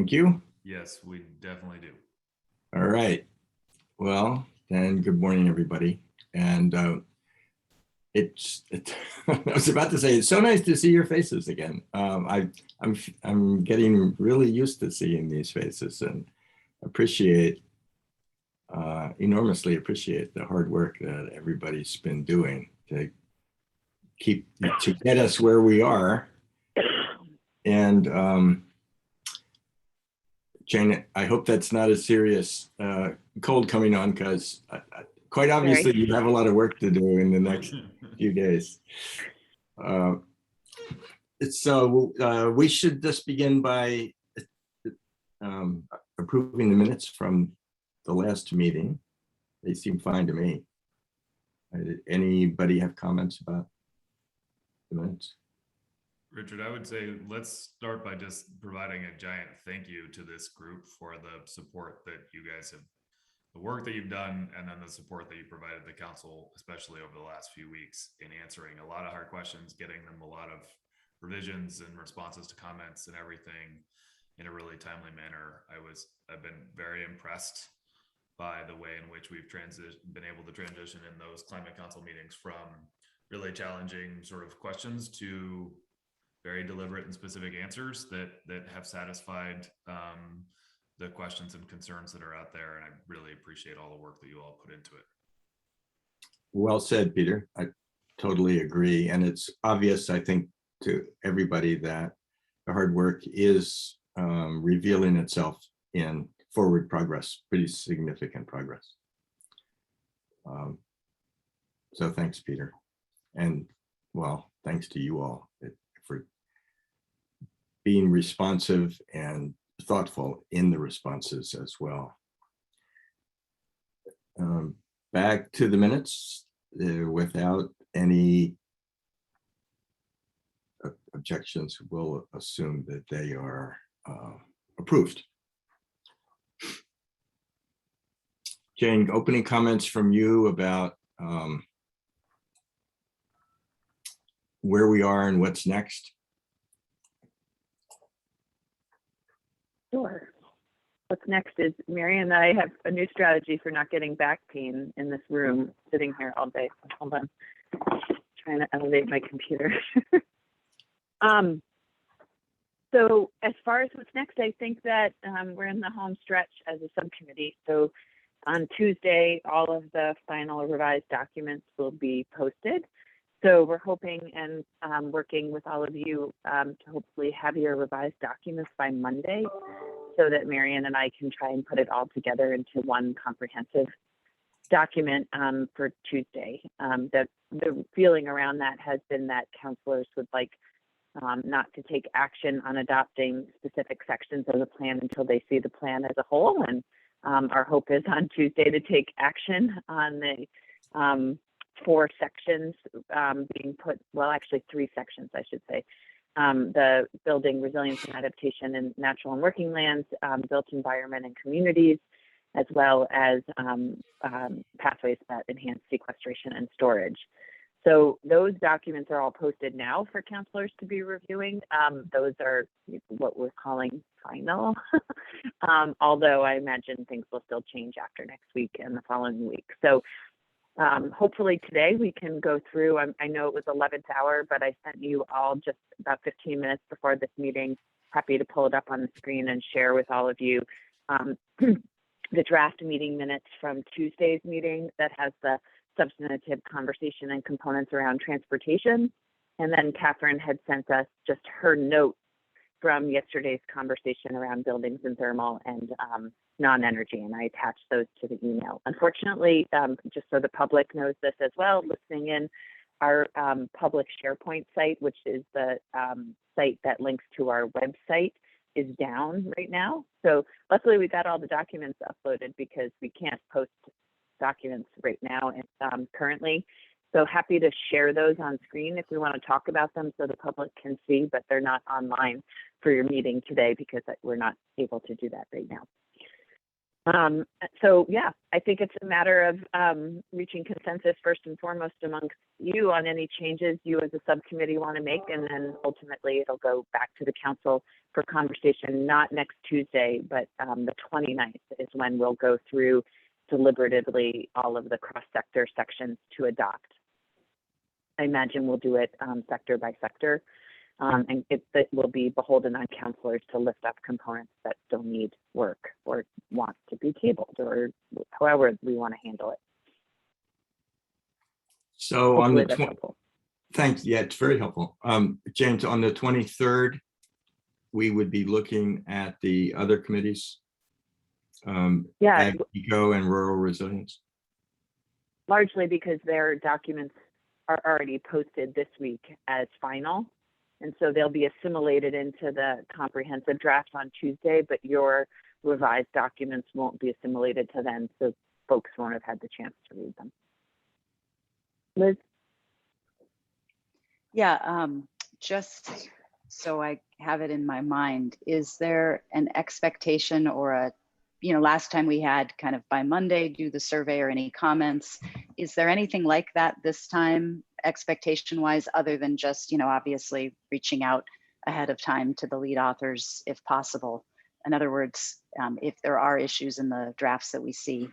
Thank you. Yes, we definitely do. All right. Well, then good morning, everybody. And I was about to say, it's so nice to see your faces again. I'm getting really used to seeing these faces and enormously appreciate the hard work that everybody's been doing to get us where we are. And Jane, I hope that's not a serious cold coming on, because quite obviously you have a lot of work to do in the next few days. So we should just begin by approving the minutes from the last meeting. They seem fine to me. Anybody have comments about the minutes? Richard, I would say let's start by just providing a giant thank you to this group for the support that you guys have, the work that you've done, and then the support that you provided the council, especially over the last few weeks, in answering a lot of hard questions, getting them a lot of revisions and responses to comments and everything in a really timely manner. I've been very impressed by the way in which we've been able to transition in those climate council meetings from really challenging sort of questions to very deliberate and specific answers that have satisfied the questions and concerns that are out there. And I really appreciate all the work that you all put into it. Well said, Peter. I totally agree. And it's obvious, I think, to everybody that the hard work is revealing itself in forward progress, pretty significant progress. So thanks, Peter. And well, thanks to you all for being responsive and thoughtful in the responses as well. Back to the minutes, without any objections, we'll assume that they are approved. Jane, opening comments from you about where we are and what's next? Sure. What's next is Mary and I have a new strategy for not getting back pain in this room, sitting here all day. Hold on, trying to elevate my computer. So as far as what's next, I think that we're in the home stretch as a subcommittee. So on Tuesday, all of the final revised documents will be posted. So we're hoping and working with all of you to hopefully have your revised documents by Monday, so that Marian and I can try and put it all together into one comprehensive document for Tuesday. The feeling around that has been that councilors would like not to take action on adopting specific sections of the plan until they see the plan as a whole. And our hope is on Tuesday to take action on the 4 sections being put, well, actually 3 sections, I should say. The building resilience and adaptation in natural and working lands, built environment and communities, as well as pathways that enhance sequestration and storage. So those documents are all posted now for councilors to be reviewing. Those are what we're calling final, although I imagine things will still change after next week and the following week. So hopefully today we can go through. I know it was 11th hour, but I sent you all just about 15 minutes before this meeting. Happy to pull it up on the screen and share with all of you the draft meeting minutes from Tuesday's meeting that has the substantive conversation and components around transportation. And then Catherine had sent us just her note from yesterday's conversation around buildings and thermal and non-energy, and I attached those to the email. Unfortunately, just so the public knows this as well, listening in, our public SharePoint site, which is the site that links to our website, is down right now. So luckily we got all the documents uploaded because we can't post documents right now currently. So happy to share those on screen if we want to talk about them so the public can see, but they're not online for your meeting today because we're not able to do that right now. So yeah, I think it's a matter of reaching consensus first and foremost amongst you on any changes you as a subcommittee want to make, and then ultimately it'll go back to the council for conversation, not next Tuesday, but the 29th is when we'll go through deliberatively all of the cross-sector sections to adopt. I imagine we'll do it sector by sector, and it will be beholden on counselors to lift up components that still need work or want to be tabled, or however we want to handle it. So Hopefully on the that's helpful. thanks. Yeah, it's very helpful. James, on the 23rd, we would be looking at the other committees. Yeah, Ag, Eco, and Rural Resilience. largely because their documents are already posted this week as final. And so they'll be assimilated into the comprehensive draft on Tuesday, but your revised documents won't be assimilated to them, so folks won't have had the chance to read them. Liz? Yeah, just so I have it in my mind, is there an expectation or a, last time we had kind of by Monday do the survey or any comments? Is there anything like that this time, expectation wise, other than just, obviously reaching out ahead of time to the lead authors if possible? In other words, if there are issues in the drafts that we see,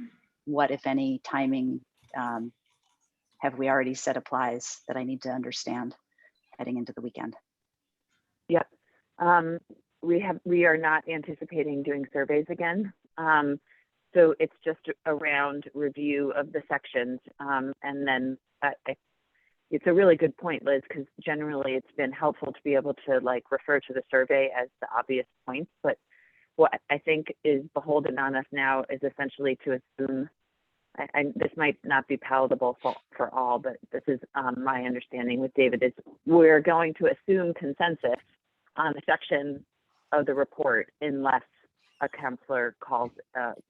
what, if any, timing have we already said applies that I need to understand heading into the weekend? Yep. We are not anticipating doing surveys again. So it's just around review of the sections. And then it's a really good point, Liz, because generally it's been helpful to be able to refer to the survey as the obvious points. But what I think is beholden on us now is essentially to assume, and this might not be palatable for all, but this is my understanding with David, is we're going to assume consensus on the section of the report unless a counselor calls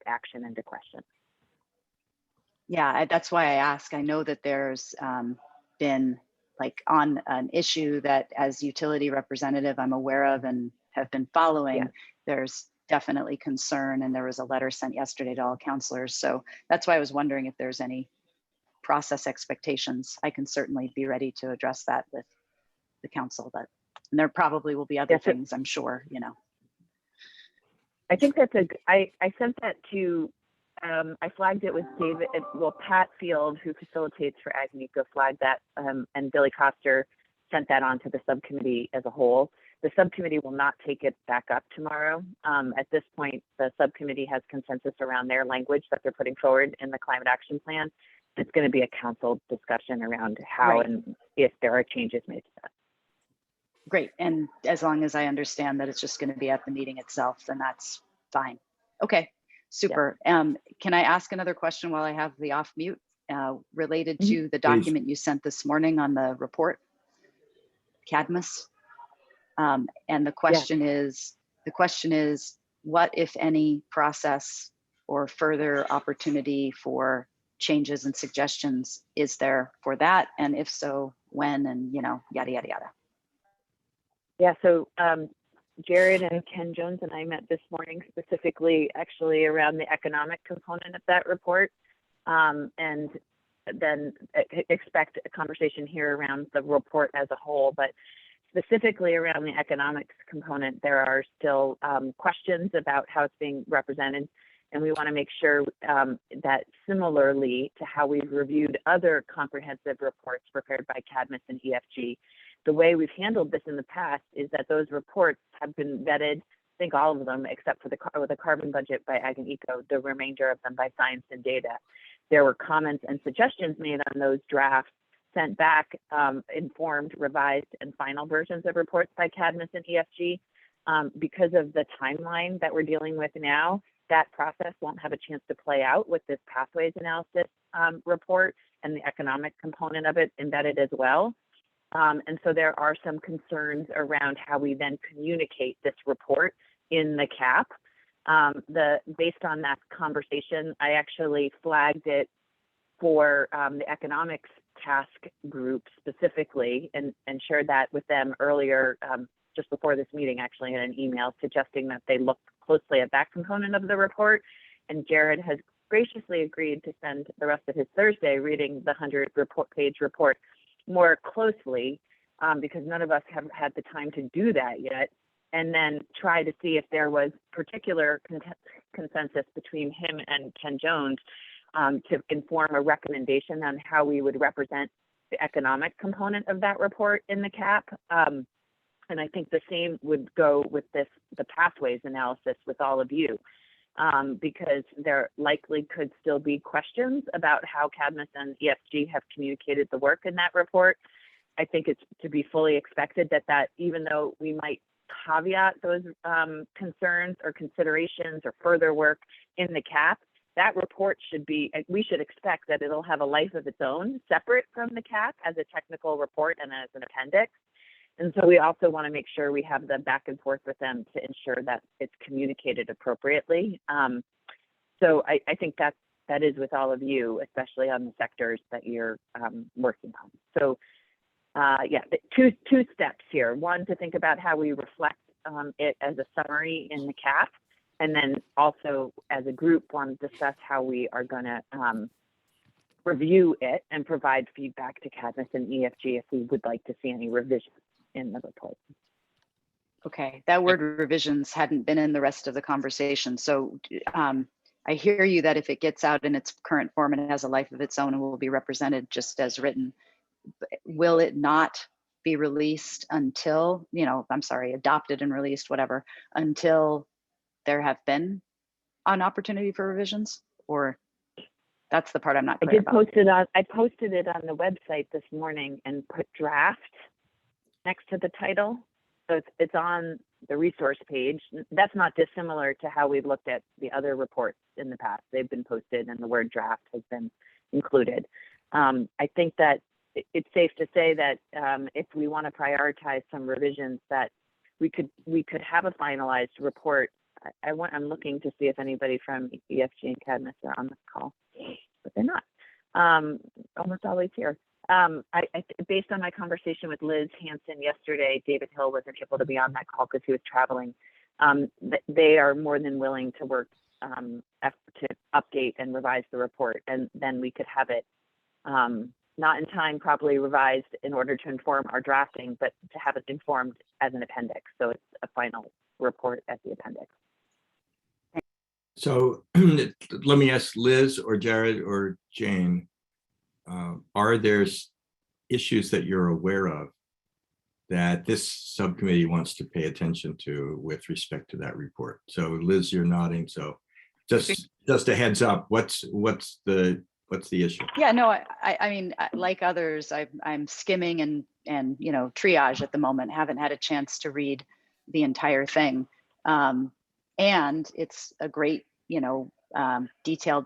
action into question. Yeah, that's why I ask. I know that there's been on an issue that as utility representative I'm aware of and have been following, Yeah. There's definitely concern, and there was a letter sent yesterday to all counselors. So that's why I was wondering if there's any process expectations. I can certainly be ready to address that with the council, but and there probably will be other things, I'm sure, I think that's I sent that to, I flagged it with David, Pat Field, who facilitates for Ag and Eco, flagged that, and Billy Coster sent that on to the subcommittee as a whole. The subcommittee will not take it back up tomorrow. At this point, the subcommittee has consensus around their language that they're putting forward in the climate action plan. It's going to be a council discussion around how and if there are changes made to that. Great. And as long as I understand that it's just going to be at the meeting itself, then that's fine. Okay, super. Yeah. Can I ask another question while I have the off mute related to the document you sent this morning on the report, Cadmus? And the question is, what, if any, process or further opportunity for changes and suggestions is there for that? And if so, when, and yada, yada, yada. Yeah, so Jared and Ken Jones and I met this morning specifically actually around the economic component of that report, and then expect a conversation here around the report as a whole. But specifically around the economics component, there are still questions about how it's being represented. And we want to make sure that similarly to how we've reviewed other comprehensive reports prepared by Cadmus and EFG, the way we've handled this in the past is that those reports have been vetted, I think all of them, except for the carbon budget by Ag and Eco, the remainder of them by Science and Data. There were comments and suggestions made on those drafts, sent back informed, revised, and final versions of reports by Cadmus and EFG. Because of the timeline that we're dealing with now, that process won't have a chance to play out with this pathways analysis report and the economic component of it embedded as well. And so there are some concerns around how we then communicate this report in the CAP. Based on that conversation, I actually flagged it for the economics task group specifically and shared that with them earlier, just before this meeting, actually, in an email suggesting that they look closely at that component of the report. And Jared has graciously agreed to spend the rest of his Thursday reading the 100-page report more closely, because none of us have had the time to do that yet. and then try to see if there was particular consensus between him and Ken Jones to inform a recommendation on how we would represent the economic component of that report in the CAP. And I think the same would go with the pathways analysis with all of you, because there likely could still be questions about how Cadmus and EFG have communicated the work in that report. I think it's to be fully expected that even though we might caveat those concerns or considerations or further work in the CAP, that report we should expect that it'll have a life of its own, separate from the CAP as a technical report and as an appendix. And so we also want to make sure we have the back and forth with them to ensure that it's communicated appropriately. So I think that is with all of you, especially on the sectors that you're working on. So yeah, two steps here. One, to think about how we reflect it as a summary in the CAP, and then also as a group want to discuss how we are going to review it and provide feedback to Cadmus and EFG if we would like to see any revisions in the report. Okay, that word revisions hadn't been in the rest of the conversation. So I hear you that if it gets out in its current form and it has a life of its own and will be represented just as written, will it not be released until, adopted and released, whatever, until there have been an opportunity for revisions? Or that's the part I'm not clear about. I posted it on the website this morning and put draft next to the title. So it's on the resource page. That's not dissimilar to how we've looked at the other reports in the past. They've been posted and the word draft has been included. I think that it's safe to say that if we want to prioritize some revisions, that we could have a finalized report. I'm looking to see if anybody from EFG and Cadmus are on the call, but they're not. Almost always here. Based on my conversation with Liz Hanson yesterday, David Hill wasn't able to be on that call because he was traveling. They are more than willing to work to update and revise the report, and then we could have it not in time properly revised in order to inform our drafting, but to have it informed as an appendix. So it's a final report as the appendix. So let me ask Liz or Jared or Jane, are there issues that you're aware of that this subcommittee wants to pay attention to with respect to that report? So Liz, you're nodding. So just a heads up, what's the issue? Yeah, no, I mean, like others, I'm skimming and triage at the moment. Haven't had a chance to read the entire thing, and it's a great detailed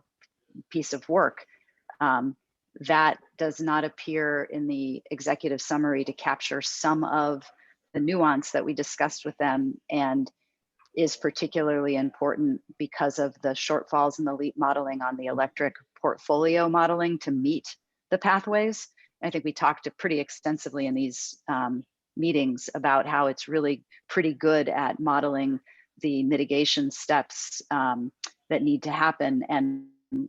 piece of work that does not appear in the executive summary to capture some of the nuance that we discussed with them, and is particularly important because of the shortfalls in the LEAP modeling on the electric portfolio modeling to meet the pathways. I think we talked pretty extensively in these meetings about how it's really pretty good at modeling the mitigation steps that need to happen,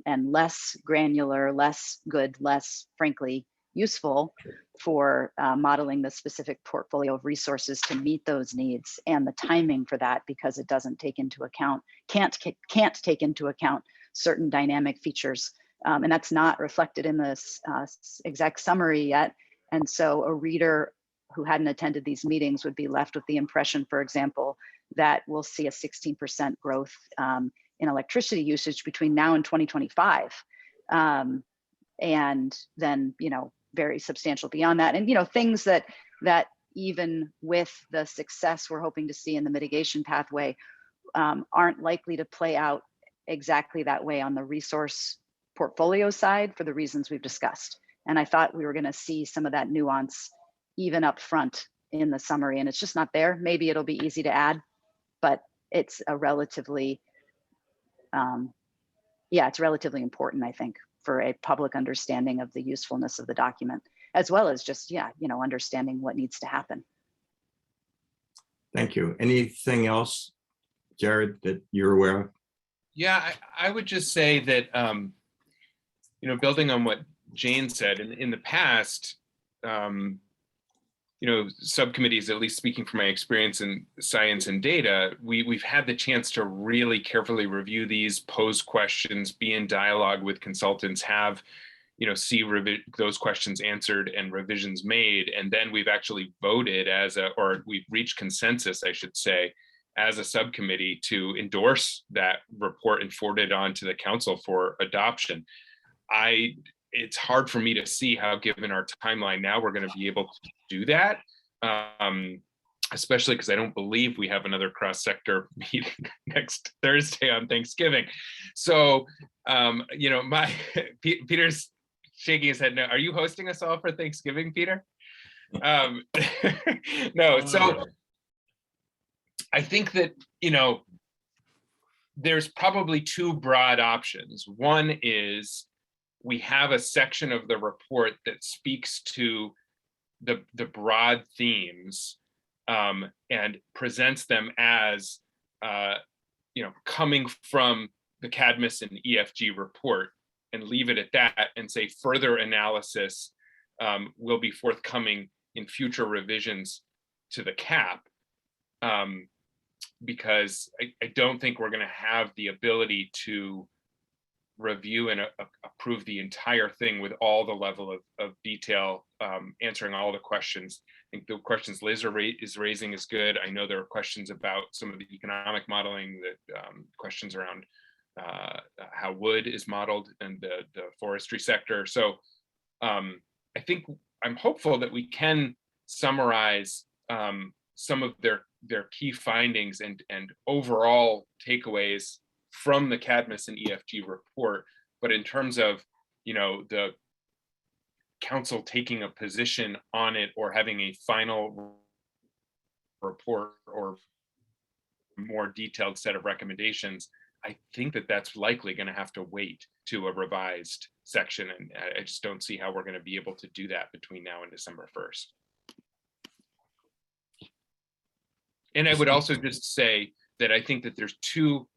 and less granular, less good, less frankly useful for modeling the specific portfolio of resources to meet those needs, and the timing for that, because it doesn't take into account, can't take into account certain dynamic features. And that's not reflected in this exec summary yet. And so a reader who hadn't attended these meetings would be left with the impression, for example, that we'll see a 16% growth in electricity usage between now and 2025. And then, very substantial beyond that. And, things that even with the success we're hoping to see in the mitigation pathway aren't likely to play out exactly that way on the resource portfolio side for the reasons we've discussed. And I thought we were going to see some of that nuance even up front in the summary, and it's just not there. Maybe it'll be easy to add, but it's a relatively, it's relatively important, I think, for a public understanding of the usefulness of the document, as well as just, understanding what needs to happen. Thank you. Anything else, Jared, that you're aware of? Yeah, I would just say that, building on what Jane said, in the past, subcommittees, at least speaking from my experience in science and data, we've had the chance to really carefully review these, pose questions, be in dialogue with consultants, have, see those questions answered and revisions made. And then we've actually voted or we've reached consensus, I should say, as a subcommittee to endorse that report and forward it on to the council for adoption. It's hard for me to see how, given our timeline now, we're going to be able to do that, especially because I don't believe we have another cross-sector meeting next Thursday on Thanksgiving. So, Peter's shaking his head no. Are you hosting us all for Thanksgiving, Peter? No, so I think that, there's probably two broad options. One is we have a section of the report that speaks to the broad themes and presents them as coming from the Cadmus and EFG report, and leave it at that and say further analysis will be forthcoming in future revisions to the cap, because I don't think we're going to have the ability to review and approve the entire thing with all the level of detail, answering all the questions. I think the questions Liz is raising is good. I know there are questions about some of the economic modeling, that questions around how wood is modeled and the forestry sector. So I think I'm hopeful that we can summarize some of their key findings and overall takeaways from the Cadmus and EFG report. But in terms of, the council taking a position on it or having a final report or more detailed set of recommendations, I think that that's likely going to have to wait to a revised section. And I just don't see how we're going to be able to do that between now and December 1st. And I would also just say that I think that there's two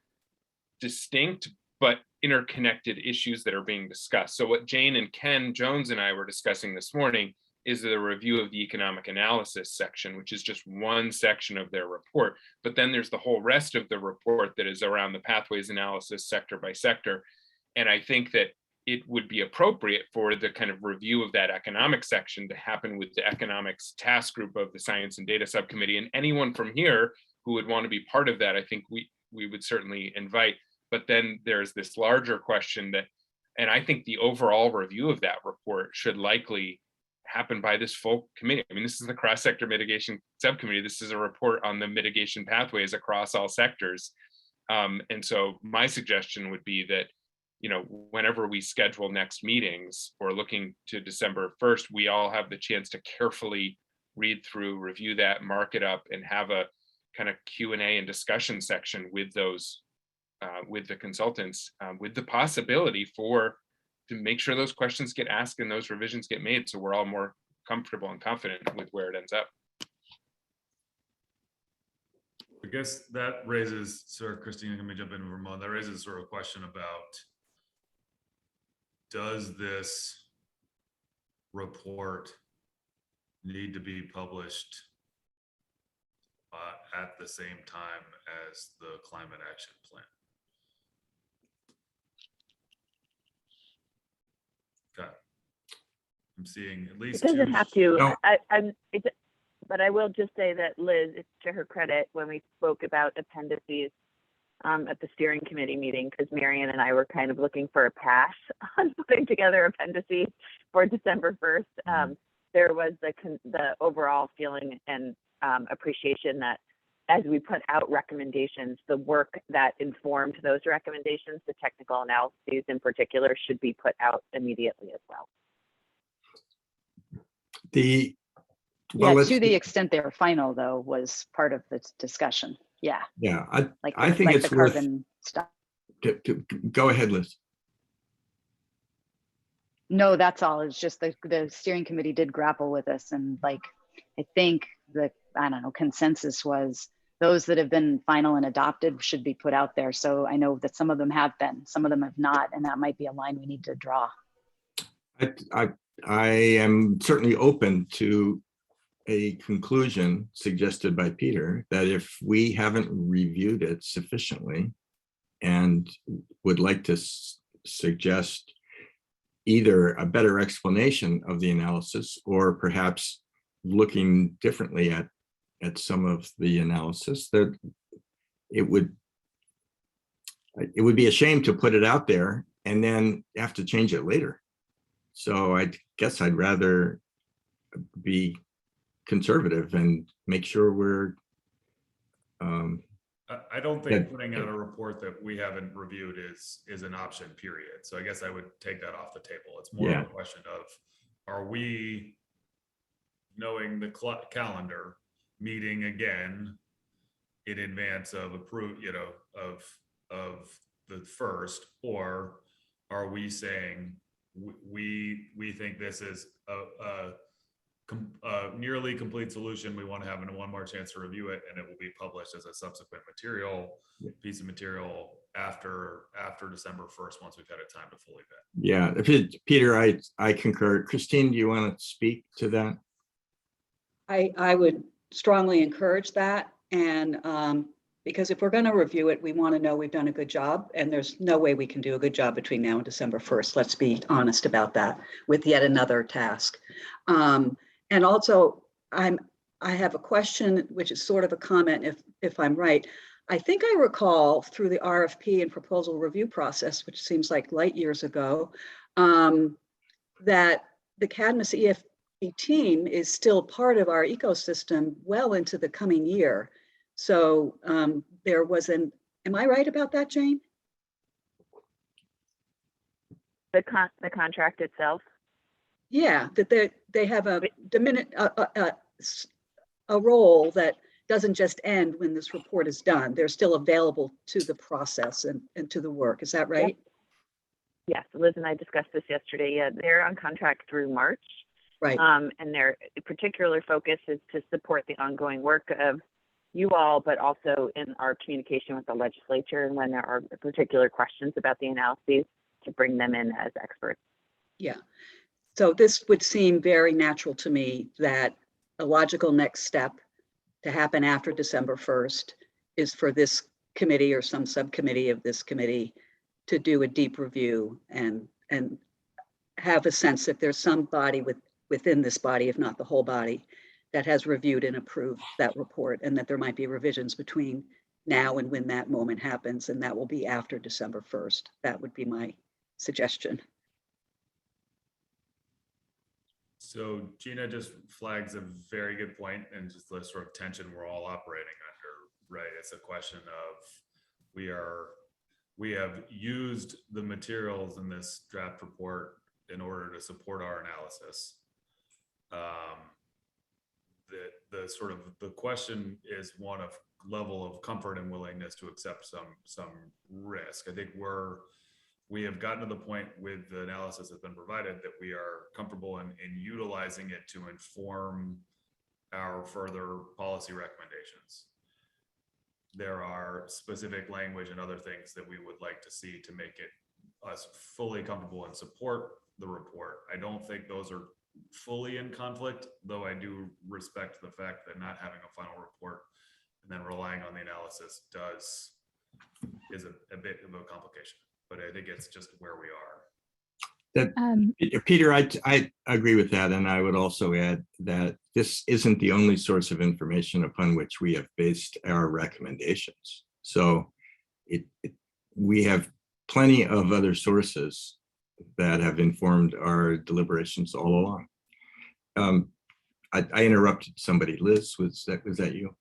distinct but interconnected issues that are being discussed. So what Jane and Ken Jones and I were discussing this morning is the review of the economic analysis section, which is just one section of their report. But then there's the whole rest of the report that is around the pathways analysis sector by sector. And I think that it would be appropriate for the kind of review of that economic section to happen with the economics task group of the Science and Data Subcommittee. And anyone from here who would want to be part of that, I think we would certainly invite. But then there's this larger question and I think the overall review of that report should likely happen by this full committee. I mean, this is the cross-sector mitigation subcommittee. This is a report on the mitigation pathways across all sectors. And so my suggestion would be that, whenever we schedule next meetings or looking to December 1st, we all have the chance to carefully read through, review that, mark it up, and have a kind of Q&A and discussion section with those with the consultants, with the possibility to make sure those questions get asked and those revisions get made, so we're all more comfortable and confident with where it ends up. I guess that raises, Sir Christina, let me jump in, Vermont. That raises sort of a question about, does this report need to be published at the same time as the climate action plan? Okay. I'm seeing at least It doesn't have to. No. But I will just say that Liz, it's to her credit, when we spoke about appendices at the steering committee meeting, because Marion and I were kind of looking for a pass on putting together appendices for December 1st. There was the overall feeling and appreciation that as we put out recommendations, the work that informed those recommendations, the technical analyses in particular, should be put out immediately as well. To the extent they were final, though, was part of the discussion. Yeah. Yeah, I think it's the worth carbon stuff. Go ahead, Liz. No, that's all. It's just the steering committee did grapple with this, and I think the consensus was those that have been final and adopted should be put out there. So I know that some of them have been, some of them have not, and that might be a line we need to draw. I am certainly open to a conclusion suggested by Peter that if we haven't reviewed it sufficiently and would like to suggest either a better explanation of the analysis or perhaps looking differently at some of the analysis, that it would be a shame to put it out there and then have to change it later. So I guess I'd rather be conservative and make sure we're I don't think putting out a report that we haven't reviewed is an option, period. So I guess I would take that off the table. It's more of a question of, are we, knowing the calendar, meeting again in advance of of the first, or are we saying we think this is a nearly complete solution, we want to have one more chance to review it, and it will be published as a subsequent piece of material after December 1st, once we've had a time to fully vet. Yeah, Peter, I concur. Christine, do you want to speak to that? I would strongly encourage that, and because if we're going to review it, we want to know we've done a good job, and there's no way we can do a good job between now and December 1st. Let's be honest about that, with yet another task. And also, I have a question, which is sort of a comment, if I'm right. I think I recall through the RFP and proposal review process, which seems like light years ago, that the Cadmus EFP team is still part of our ecosystem well into the coming year. So there was am I right about that, Jane? The contract itself? Yeah, that they have a role that doesn't just end when this report is done. They're still available to the process and to the work. Is that right? Yes, Liz and I discussed this yesterday. Yeah, they're on contract through March. Right. And their particular focus is to support the ongoing work of you all, but also in our communication with the legislature, and when there are particular questions about the analyses, to bring them in as experts. Yeah. So this would seem very natural to me, that a logical next step to happen after December 1st is for this committee or some subcommittee of this committee to do a deep review and have a sense that there's somebody within this body, if not the whole body, that has reviewed and approved that report, and that there might be revisions between now and when that moment happens, and that will be after December 1st. That would be my suggestion. So Gina just flags a very good point, and just the sort of tension we're all operating under, right? It's a question of we have used the materials in this draft report in order to support our analysis. The question is one of level of comfort and willingness to accept some risk. I think we have gotten to the point with the analysis that's been provided that we are comfortable in utilizing it to inform our further policy recommendations. There are specific language and other things that we would like to see to make us fully comfortable and support the report. I don't think those are fully in conflict, though I do respect the fact that not having a final report and then relying on the analysis is a bit of a complication. But I think it's just where we are. Peter, I agree with that. And I would also add that this isn't the only source of information upon which we have based our recommendations. So we have plenty of other sources that have informed our deliberations all along. I interrupted somebody. Liz, was that you?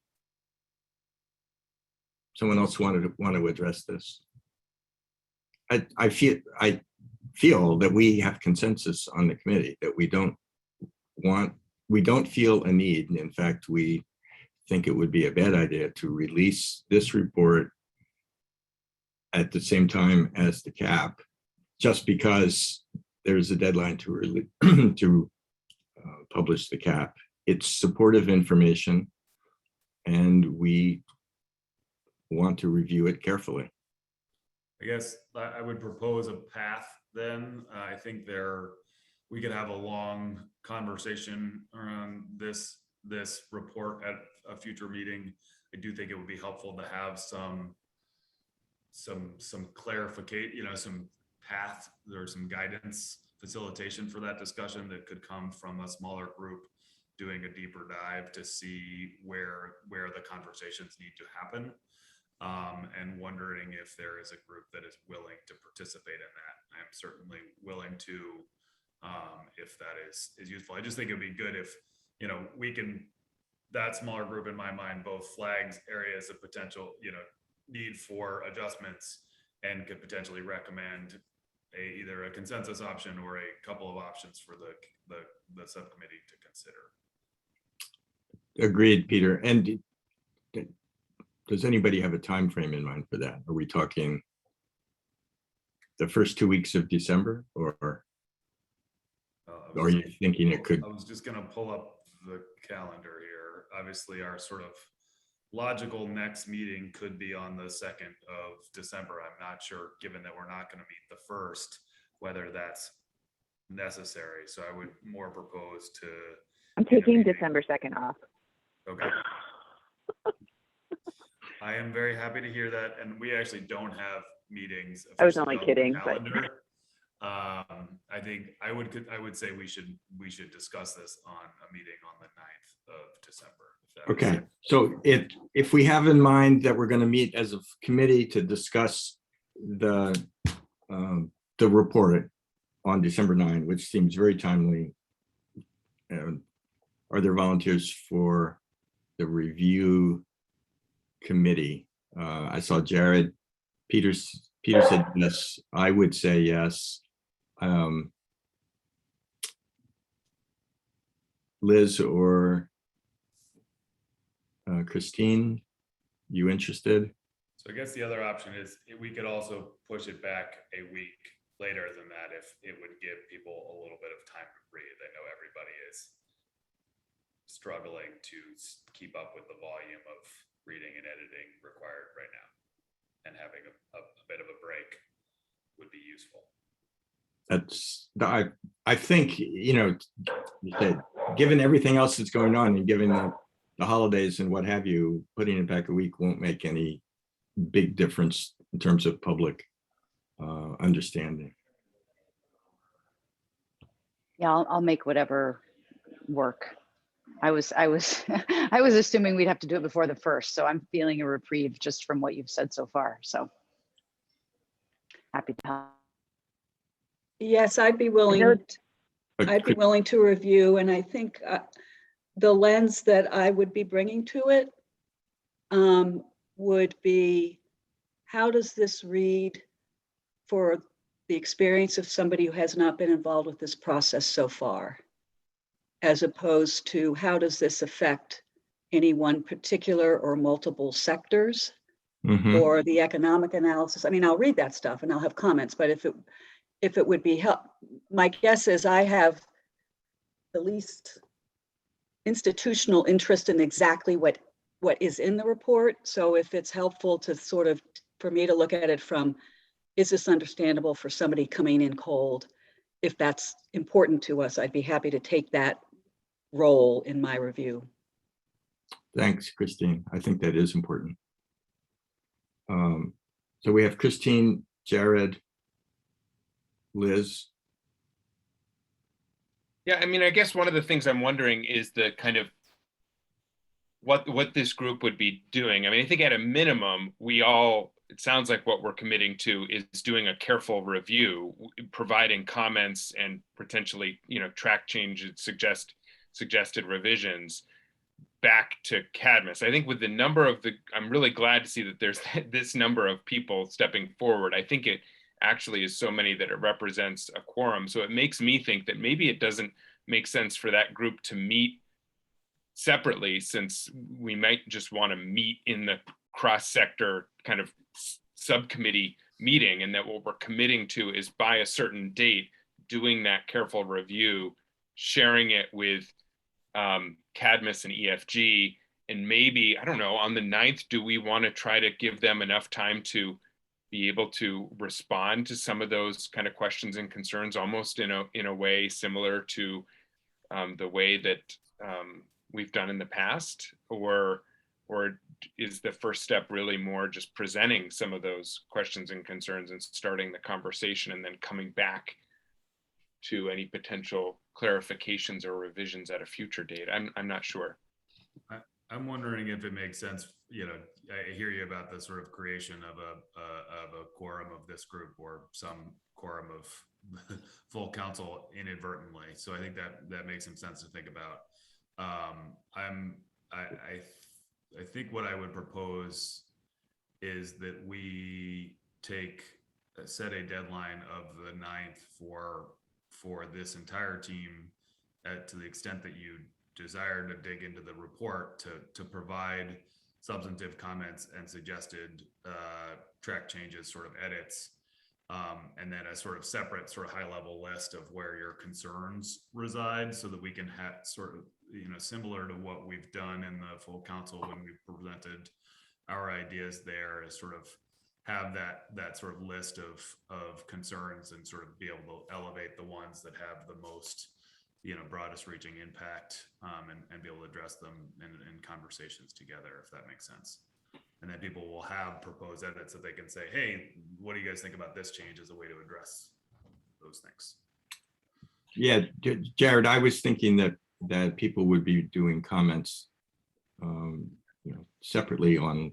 Someone else want to address this? I feel that we have consensus on the committee that we don't feel a need. In fact, we think it would be a bad idea to release this report at the same time as the cap, just because there's a deadline to publish the cap. It's supportive information, and we want to review it carefully. I guess I would propose a path then. I think we could have a long conversation around this this report at a future meeting. I do think it would be helpful to have some clarification, some path or some guidance facilitation for that discussion that could come from a smaller group doing a deeper dive to see where the conversations need to happen. And wondering if there is a group that is willing to participate in that. I'm certainly willing to, if that is useful. I just think it'd be good if, we can, that smaller group in my mind, both flags areas of potential, need for adjustments and could potentially recommend either a consensus option or a couple of options for the subcommittee to consider. Agreed, Peter. And does anybody have a time frame in mind for that? Are we talking the first 2 weeks of December, or are you thinking it could? I was just going to pull up the calendar here. Obviously, our sort of logical next meeting could be on the 2nd of December. I'm not sure, given that we're not going to meet the 1st, whether that's necessary. So I would more propose to. I'm taking December 2nd off. Okay. I am very happy to hear that. And we actually don't have meetings. I was only kidding, but I think I would say we should discuss this on a meeting on the 9th of December. Okay, so if we have in mind that we're going to meet as a committee to discuss the report on December 9, which seems very timely, are there volunteers for the review committee? I saw Jared. Peter said yes. I would say yes. Liz or Christine, you interested? So I guess the other option is we could also push it back a week later than that if it would give people a little bit of time to breathe. I know everybody is struggling to keep up with the volume of reading and editing required right now, and having a bit of a break would be useful. That's I think, given everything else that's going on and given the holidays and what have you, putting it back a week won't make any big difference in terms of public understanding. Yeah, I'll make whatever work. I was I was assuming we'd have to do it before the 1st, so I'm feeling a reprieve just from what you've said so far. So happy to help. Yes, I'd be willing. I'd be willing to review, and I think the lens that I would be bringing to it would be, how does this read for the experience of somebody who has not been involved with this process so far, as opposed to how does this affect any one particular or multiple sectors or the economic analysis. I mean, I'll read that stuff and I'll have comments, but if it would be help, my guess is I have the least institutional interest in exactly what is in the report. So if it's helpful to sort of, for me to look at it from, is this understandable for somebody coming in cold? If that's important to us, I'd be happy to take that role in my review. Thanks, Christine. I think that is important. So we have Christine, Jared, Liz. Yeah, I mean, I guess one of the things I'm wondering is the kind of what this group would be doing. I mean, I think at a minimum, it sounds like what we're committing to is doing a careful review, providing comments and potentially, track changes, suggested revisions back to Cadmus. I think with the number of I'm really glad to see that there's this number of people stepping forward. I think it actually is so many that it represents a quorum. So it makes me think that maybe it doesn't make sense for that group to meet separately, since we might just want to meet in the cross-sector kind of subcommittee meeting, and that what we're committing to is by a certain date, doing that careful review, sharing it with Cadmus and EFG, and maybe, I don't know, on the 9th, do we want to try to give them enough time to be able to respond to some of those kind of questions and concerns, almost in a way similar to the way that we've done in the past, or is the first step really more just presenting some of those questions and concerns and starting the conversation and then coming back to any potential clarifications or revisions at a future date? I'm not sure. I'm wondering if it makes sense, I hear you about the sort of creation of a quorum of this group or some quorum of full council inadvertently. So I think that makes some sense to think about. I think what I would propose is that we set a deadline of the 9th for this entire team, to the extent that you desire to dig into the report, to provide substantive comments and suggested track changes, sort of edits, and then a sort of separate sort of high level list of where your concerns reside, so that we can have sort of, similar to what we've done in the full council when we presented our ideas there, is sort of have that sort of list of concerns and sort of be able to elevate the ones that have the most, broadest reaching impact, and be able to address them in conversations together, if that makes sense. And then people will have proposed edits that they can say, hey, what do you guys think about this change, as a way to address those things? Yeah, Jared, I was thinking that people would be doing comments, separately on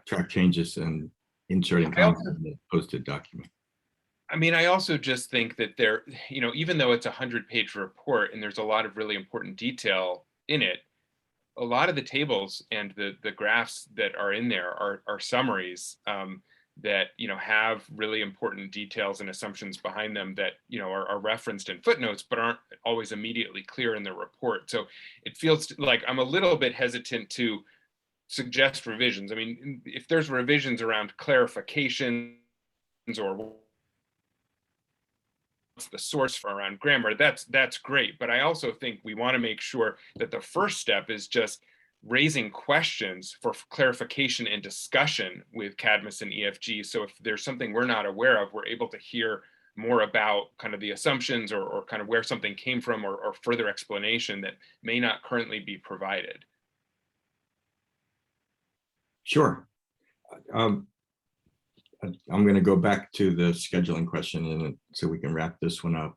track changes and inserting comments in the posted document. I mean, I also just think that there, even though it's a 100-page report and there's a lot of really important detail in it, a lot of the tables and the graphs that are in there are summaries that have really important details and assumptions behind them that are referenced in footnotes, but aren't always immediately clear in the report. So it feels like I'm a little bit hesitant to suggest revisions. I mean, if there's revisions around clarifications or the source for around grammar, that's great. But I also think we want to make sure that the first step is just raising questions for clarification and discussion with Cadmus and EFG. So if there's something we're not aware of, we're able to hear more about kind of the assumptions or kind of where something came from, or further explanation that may not currently be provided. Sure. I'm going to go back to the scheduling question, and so we can wrap this one up.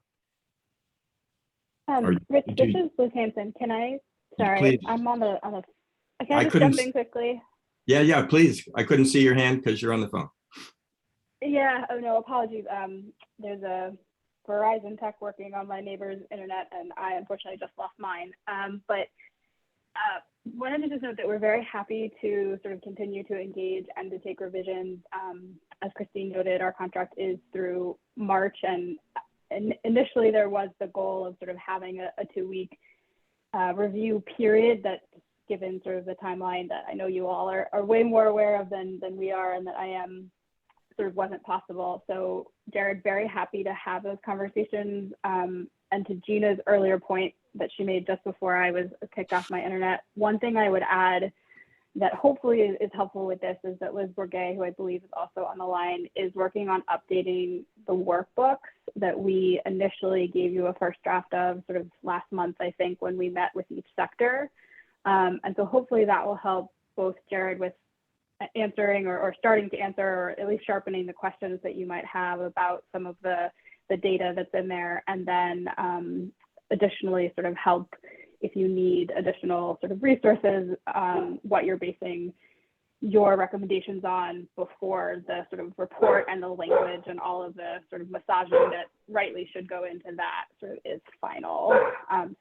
Rich, this is Liz Hampson. Can I? Sorry, please. I'm on the. Can I just jump in quickly? Yeah, please. I couldn't see your hand because you're on the phone. Yeah. Oh no, apologies. There's a Verizon tech working on my neighbor's internet, and I unfortunately just lost mine. But wanted to just note that we're very happy to sort of continue to engage and to take revisions. As Christine noted, our contract is through March, and initially there was the goal of sort of having a 2-week review period, that given sort of the timeline that I know you all are way more aware of than we are, and that I am, sort of wasn't possible. So Jared, very happy to have those conversations. And to Gina's earlier point that she made just before I was kicked off my internet, one thing I would add that hopefully is helpful with this is that Liz Bourget, who I believe is also on the line, is working on updating the workbooks that we initially gave you a first draft of sort of last month, I think, when we met with each sector. And so hopefully that will help both Jared with answering or starting to answer, or at least sharpening the questions that you might have about some of the data that's in there, and then additionally sort of help if you need additional sort of resources, what you're basing your recommendations on before the sort of report and the language and all of the sort of massaging that rightly should go into that sort of is final.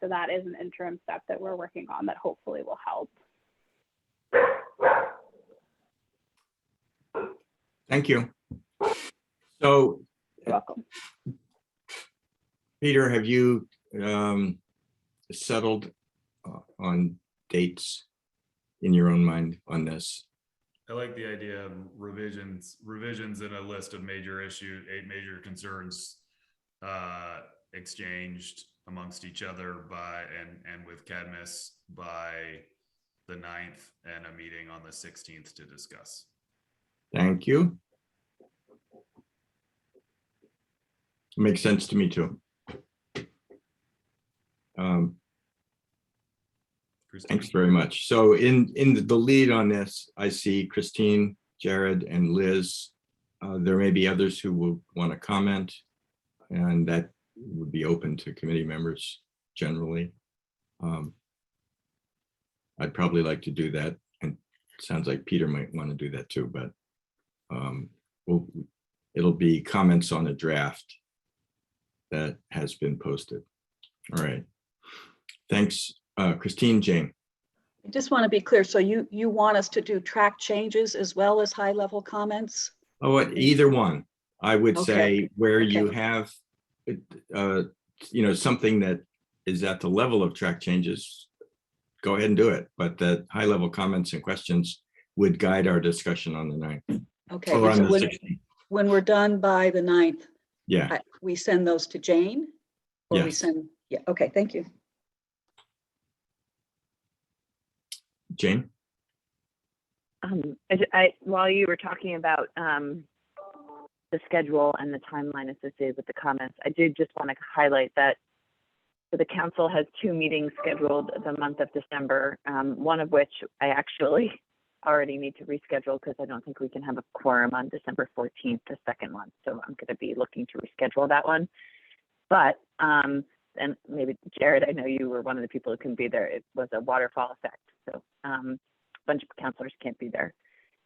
So that is an interim step that we're working on that hopefully will help. Thank you. So, You're welcome. Peter, have you settled on dates in your own mind on this? I like the idea of revisions in a list of 8 major concerns exchanged amongst each other and with Cadmus by the 9th, and a meeting on the 16th to discuss. Thank you. Makes sense to me too. Christine. Thanks very much. So in the lead on this, I see Christine, Jared, and Liz. There may be others who will want to comment, and that would be open to committee members generally. I'd probably like to do that, and it sounds like Peter might want to do that too, but it'll be comments on a draft that has been posted. All right. Thanks, Christine. Jane. I just want to be clear. So you want us to do track changes as well as high level comments? Oh, either one. I would Okay. say where you Okay. have, something that is at the level of track changes, go ahead and do it. But the high level comments and questions would guide our discussion on the 9th. Okay. Or And on so the 16th. when we're done by the 9th, Yeah, we send those to Jane? Or we Yes. send, yeah, okay, thank you. Jane? While you were talking about the schedule and the timeline associated with the comments, I did just want to highlight that the council has 2 meetings scheduled the month of December, one of which I actually already need to reschedule because I don't think we can have a quorum on December 14th, the second one. So I'm going to be looking to reschedule that one. But, and maybe Jared, I know you were one of the people who couldn't be there. It was a waterfall effect. So a bunch of counselors can't be there.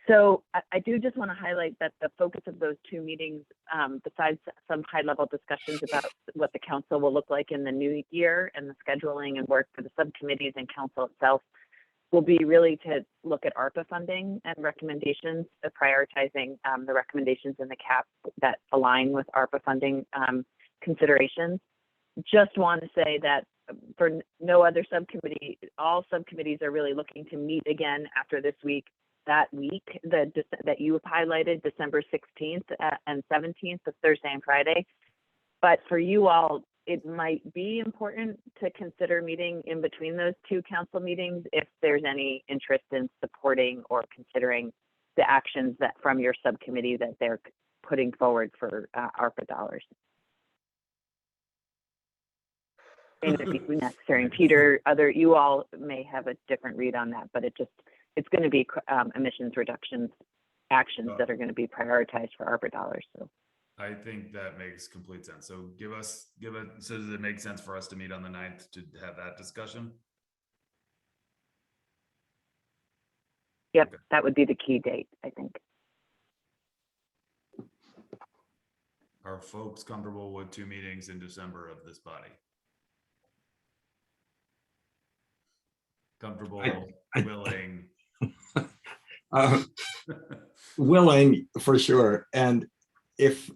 So I do just want to highlight that the focus of those 2 meetings, besides some high-level discussions about what the council will look like in the new year and the scheduling and work for the subcommittees and council itself, will be really to look at ARPA funding and recommendations, prioritizing the recommendations in the CAP that align with ARPA funding considerations. Just want to say that for no other subcommittee, all subcommittees are really looking to meet again after this week. That week that you have highlighted, December 16th and 17th, the Thursday and Friday. But for you all, it might be important to consider meeting in between those 2 council meetings if there's any interest in supporting or considering the actions that from your subcommittee that they're putting forward for ARPA dollars. And if it's necessary, and Peter, you all may have a different read on that, but it's going to be emissions reductions actions that are going to be prioritized for ARPA dollars. So I think that makes complete sense. So so does it make sense for us to meet on the 9th to have that discussion? yep, Okay. that would be the key date, I think. Are folks comfortable with 2 meetings in December of this body? Comfortable, willing? Willing for sure. And if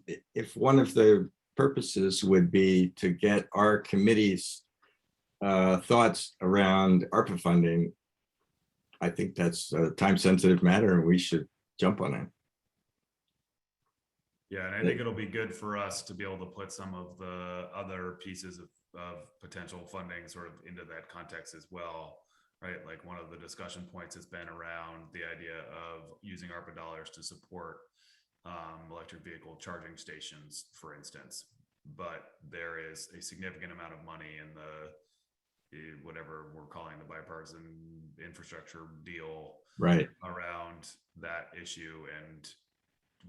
one of the purposes would be to get our committee's thoughts around ARPA funding, I think that's a time-sensitive matter and we should jump on it. Yeah, and I think it'll be good for us to be able to put some of the other pieces of potential funding sort of into that context as well, right? Like one of the discussion points has been around the idea of using ARPA dollars to support electric vehicle charging stations, for instance. But there is a significant amount of money in the whatever we're calling the bipartisan infrastructure deal Right. around that issue, and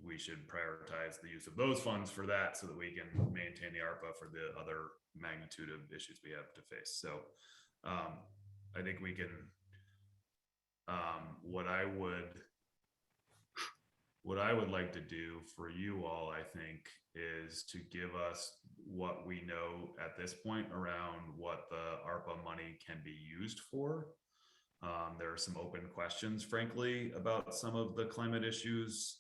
we should prioritize the use of those funds for that so that we can maintain the ARPA for the other magnitude of issues we have to face. So I think we can, what I would like to do for you all, I think, is to give us what we know at this point around what the ARPA money can be used for. There are some open questions, frankly, about some of the climate issues.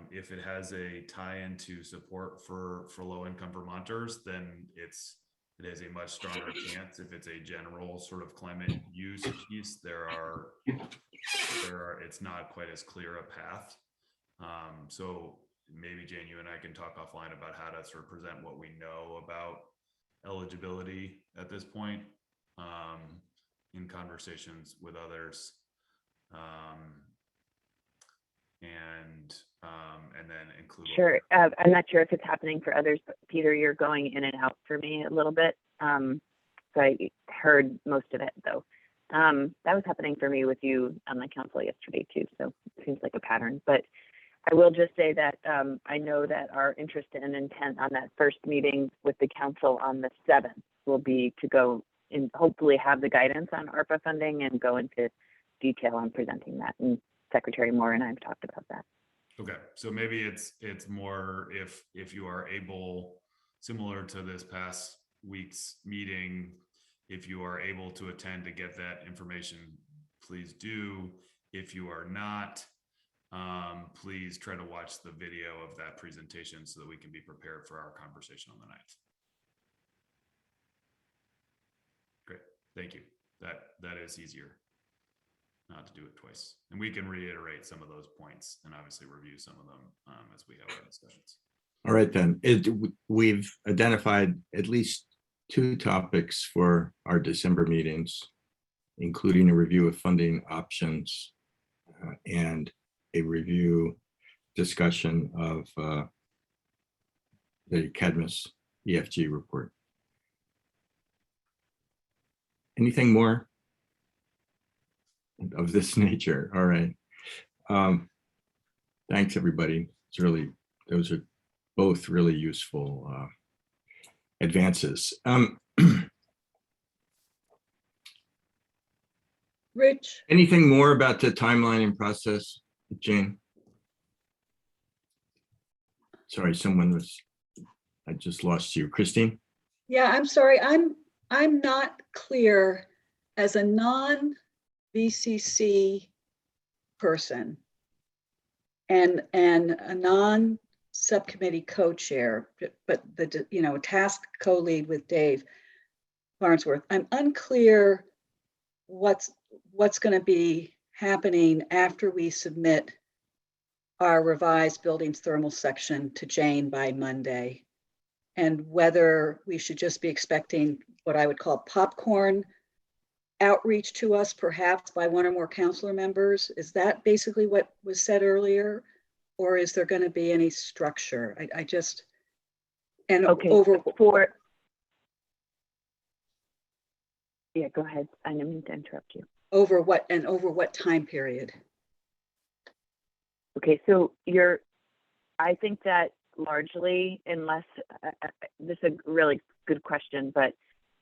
If it has a tie into support for low-income Vermonters, then it has a much stronger chance. If it's a general sort of climate use piece, it's not quite as clear a path. So maybe Jane, you and I can talk offline about how to sort of present what we know about eligibility at this point in conversations with others. And then include. Sure. I'm not sure if it's happening for others, but Peter, you're going in and out for me a little bit. So I heard most of it though. That was happening for me with you on the council yesterday too, so it seems like a pattern. But I will just say that I know that our interest and intent on that first meeting with the council on the 7th will be to go and hopefully have the guidance on ARPA funding and go into detail on presenting that. And Secretary Moore and I have talked about that. Okay, so maybe it's more if you are able, similar to this past week's meeting, if you are able to attend to get that information, please do. If you are not, please try to watch the video of that presentation so that we can be prepared for our conversation on the 9th. Great, thank you. That is easier not to do it twice. And we can reiterate some of those points and obviously review some of them as we have our discussions. All right, then. We've identified at least 2 topics for our December meetings, including a review of funding options and a review discussion of the Cadmus EFG report. Anything more of this nature? All right. Thanks, everybody. It's really, those are both really useful advances. Rich, Anything more about the timeline and process, Jane? Sorry, I just lost you. Christine? yeah, I'm sorry. I'm not clear as a non-VCC person and a non-subcommittee co-chair, but the task co-lead with Dave Farnsworth. I'm unclear what's going to be happening after we submit our revised buildings thermal section to Jane by Monday, and whether we should just be expecting what I would call popcorn outreach to us, perhaps by one or more councilor members. Is that basically what was said earlier? Or is there going to be any structure? I just, and Okay, over for, yeah, go ahead. I didn't mean to interrupt you. over what time period? Okay, so I think that largely, unless, this is a really good question, but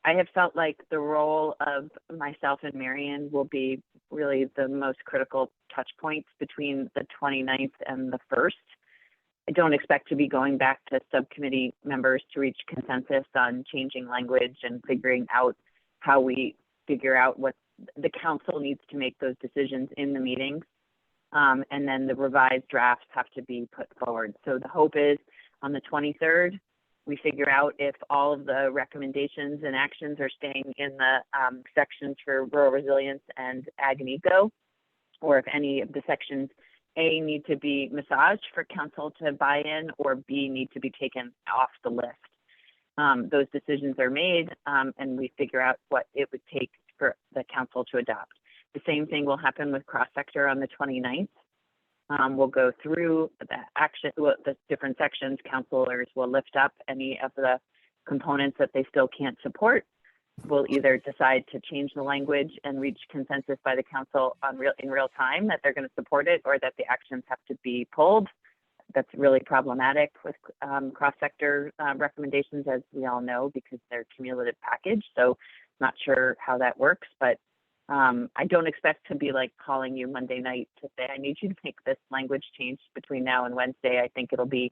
I have felt like the role of myself and Marion will be really the most critical touch points between the 29th and the 1st. I don't expect to be going back to subcommittee members to reach consensus on changing language and figuring out how we figure out what the council needs to make those decisions in the meetings. And then the revised drafts have to be put forward. So the hope is on the 23rd, we figure out if all of the recommendations and actions are staying in the sections for rural resilience and ag and eco, or if any of the sections A need to be massaged for council to buy in, or B need to be taken off the list. Those decisions are made and we figure out what it would take for the council to adopt. The same thing will happen with cross-sector on the 29th. We'll go through the different sections. Councilors will lift up any of the components that they still can't support. We'll either decide to change the language and reach consensus by the council in real time that they're going to support it, or that the actions have to be pulled. That's really problematic with cross-sector recommendations, as we all know, because they're cumulative package. So not sure how that works, but I don't expect to be like calling you Monday night to say, I need you to make this language change between now and Wednesday. I think it'll be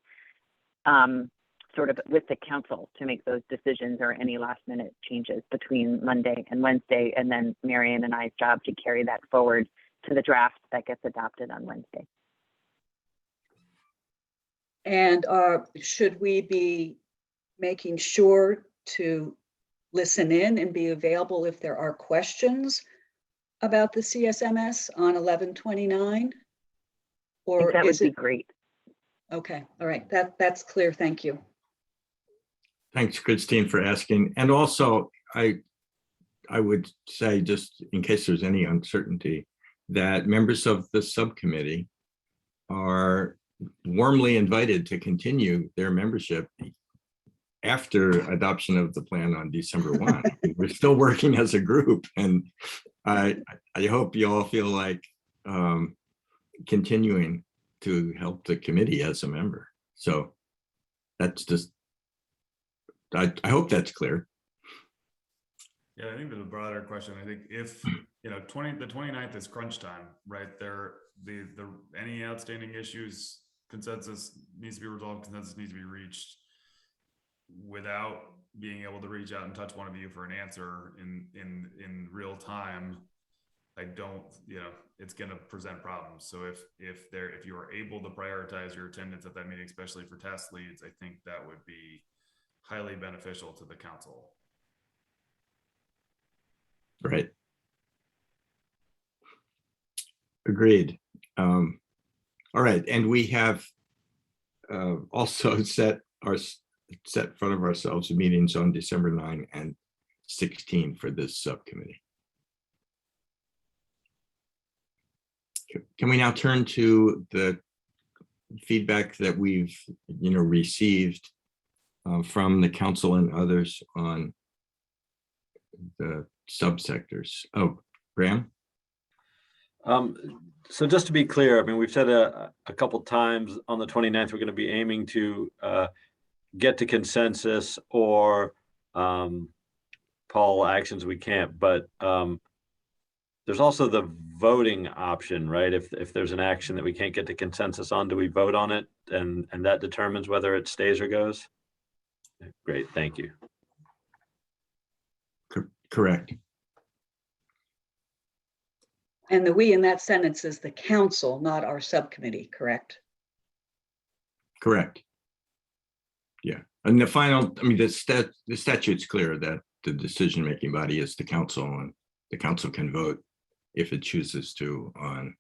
sort of with the council to make those decisions or any last minute changes between Monday and Wednesday. And then Marion and I's job to carry that forward to the draft that gets adopted on Wednesday. And should we be making sure to listen in and be available if there are questions about the CSMS on 11/29? Or I think that is would be it great. okay? All right, that's clear. Thank you. Thanks, Christine, for asking. And also, I would say, just in case there's any uncertainty, that members of the subcommittee are warmly invited to continue their membership after adoption of the plan on December 1. We're still working as a group, and I hope you all feel like continuing to help the committee as a member. So that's just, I hope that's clear. Yeah, I think there's a broader question. I think if, you know, the 29th is crunch time, right? There, any outstanding issues, consensus needs to be resolved, consensus needs to be reached without being able to reach out and touch one of you for an answer in real time. I don't, you know, it's going to present problems. So if you are able to prioritize your attendance at that meeting, especially for task leads, I think that would be highly beneficial to the council. Right. Agreed. All right, and we have also set in front of ourselves meetings on December 9 and 16 for this subcommittee. Can we now turn to the feedback that we've received from the council and others on the subsectors? Oh, Graham? So just to be clear, I mean, we've said a couple times on the 29th, we're going to be aiming to get to consensus or Paul actions we can't, but there's also the voting option, right? If there's an action that we can't get to consensus on, do we vote on it? And that determines whether it stays or goes? Great, thank you. Correct. And the we in that sentence is the council, not our subcommittee, correct? Correct. Yeah, and the final, I mean, the statute's clear that the decision-making body is the council, and the council can vote if it chooses to on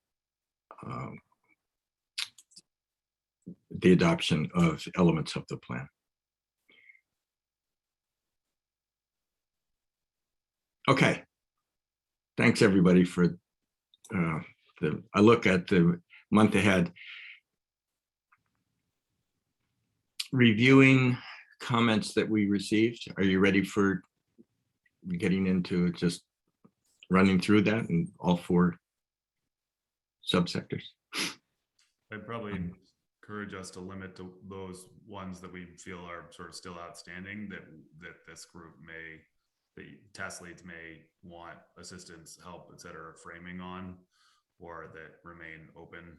the adoption of elements of the plan. Okay. Thanks, everybody, for a look at the month ahead. Reviewing comments that we received. Are you ready for getting into just running through that and all four subsectors? I'd probably encourage us to limit to those ones that we feel are sort of still outstanding, that this group may, the task leads may want assistance, help, et cetera, framing on, or that remain open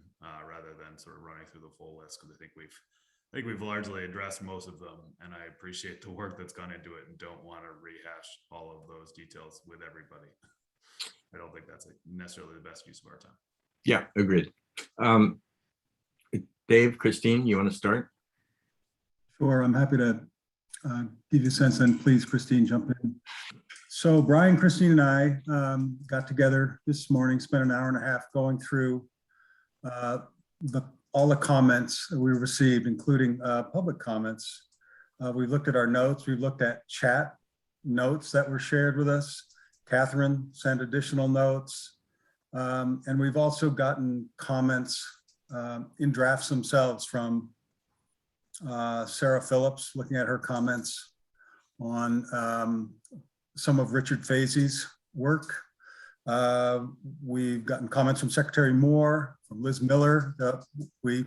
rather than sort of running through the full list, because I think we've largely addressed most of them, and I appreciate the work that's gone into it and don't want to rehash all of those details with everybody. I don't think that's necessarily the best use of our time. Yeah, agreed. Dave, Christine, you want to start? Sure, I'm happy to give you a sense, and please, Christine, jump in. So Brian, Christine, and I got together this morning, spent an hour and a half going through all the comments that we received, including public comments. We looked at our notes. We looked at chat notes that were shared with us. Catherine sent additional notes. And we've also gotten comments in drafts themselves from Sarah Phillips, looking at her comments on some of Richard Fazey's work. We've gotten comments from Secretary Moore, from Liz Miller, that we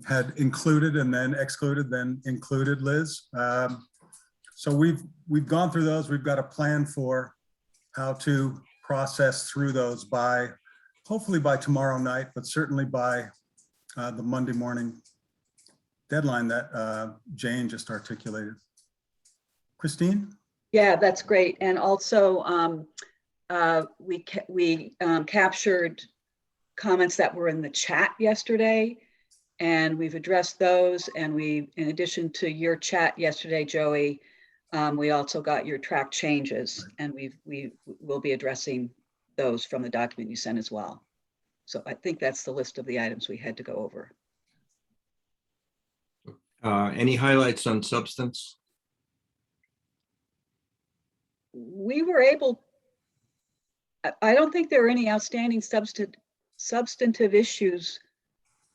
had included and then excluded, then included Liz. So we've gone through those. We've got a plan for how to process through those by, hopefully by tomorrow night, but certainly by the Monday morning deadline that Jane just articulated. Christine? Yeah, that's great. And also we captured comments that were in the chat yesterday, and we've addressed those. And we, in addition to your chat yesterday, Joey, we also got your track changes, and we will be addressing those from the document you sent as well. So I think that's the list of the items we had to go over. Any highlights on substance? We were able, I don't think there are any outstanding substantive issues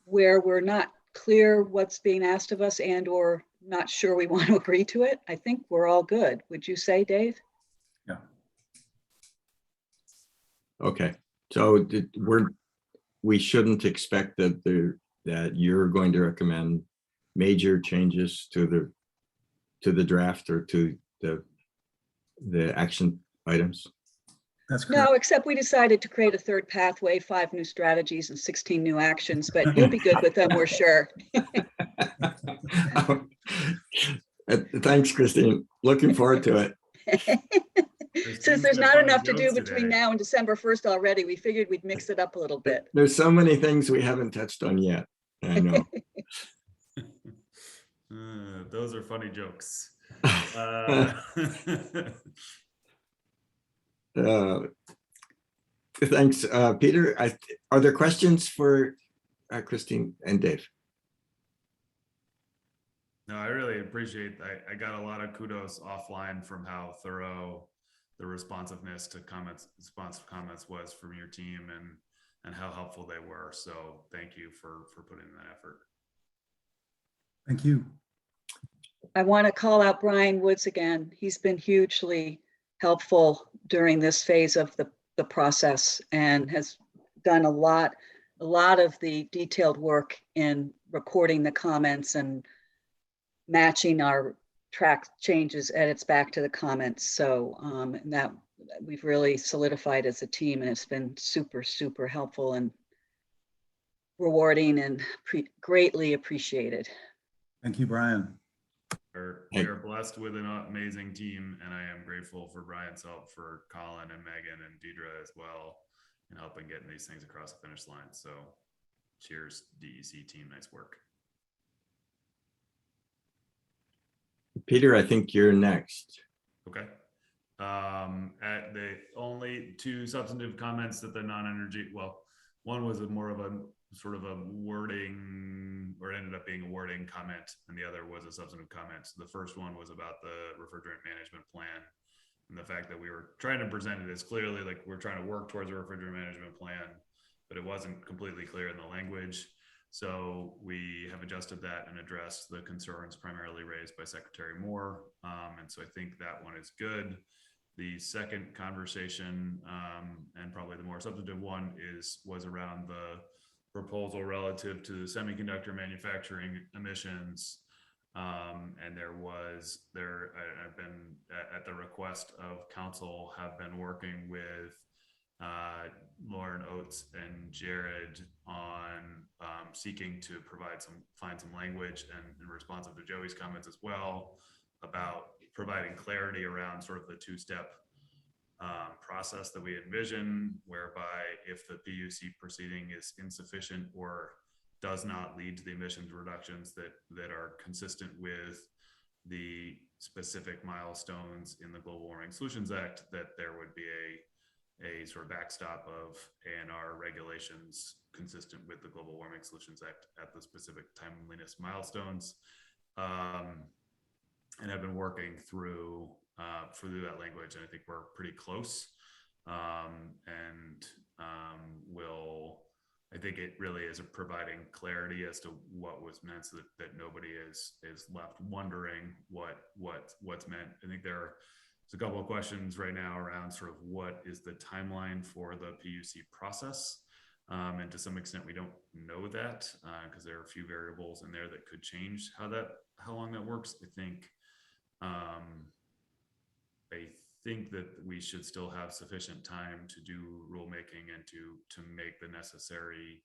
where we're not clear what's being asked of us and or not sure we want to agree to it. I think we're all good. Would you say, Dave? Yeah. Okay, so we shouldn't expect that that you're going to recommend major changes to the draft or to the action items? That's correct. No, except we decided to create a third pathway, 5 new strategies and 16 new actions, but you'll be good with them, we're sure. Thanks, Christine. Looking forward to it. Since there's Christine's got not funny enough to do jokes between today. now and December 1st already, we figured we'd mix it up a little bit. There's so many things we haven't touched on yet. I know. Those are funny jokes. Thanks, Peter. Are there questions for Christine and Dave? No, I really appreciate, I got a lot of kudos offline from how thorough the responsiveness to responsive comments was from your team and how helpful they were. So thank you for putting in that effort. Thank you. I want to call out Brian Woods again. He's been hugely helpful during this phase of the process and has done a lot of the detailed work in recording the comments and matching our track changes, edits back to the comments. So that we've really solidified as a team, and it's been super, super helpful and rewarding and greatly appreciated. Thank you, Brian. We are blessed with an amazing team, and I am grateful for Brian's help, for Colin and Megan and Deidre as well, in helping getting these things across the finish line. So cheers, DEC team, nice work. Peter, I think you're next. Okay. At the only 2 substantive comments that the non-energy, well, one was more of a sort of a wording, or ended up being a wording comment, and the other was a substantive comment. So the first one was about the refrigerant management plan and the fact that we were trying to present it as clearly like we're trying to work towards a refrigerant management plan, but it wasn't completely clear in the language. So we have adjusted that and addressed the concerns primarily raised by Secretary Moore. And so I think that one is good. The second conversation, and probably the more substantive one, was around the proposal relative to the semiconductor manufacturing emissions. And I've been at the request of council, have been working with Lauren Oates and Jared on seeking to find some language and responsive to Joey's comments as well about providing clarity around sort of the 2-step process that we envision, whereby if the PUC proceeding is insufficient or does not lead to the emissions reductions that are consistent with the specific milestones in the Global Warming Solutions Act, that there would be a sort of backstop of ANR regulations consistent with the Global Warming Solutions Act at the specific timeliness milestones, and have been working through that language. And I think we're pretty close, I think it really is providing clarity as to what was meant, so that nobody is left wondering what's meant. I think there's a couple of questions right now around sort of what is the timeline for the PUC process. And to some extent, we don't know that because there are a few variables in there that could change how long that works. I think that we should still have sufficient time to do rulemaking and to make the necessary,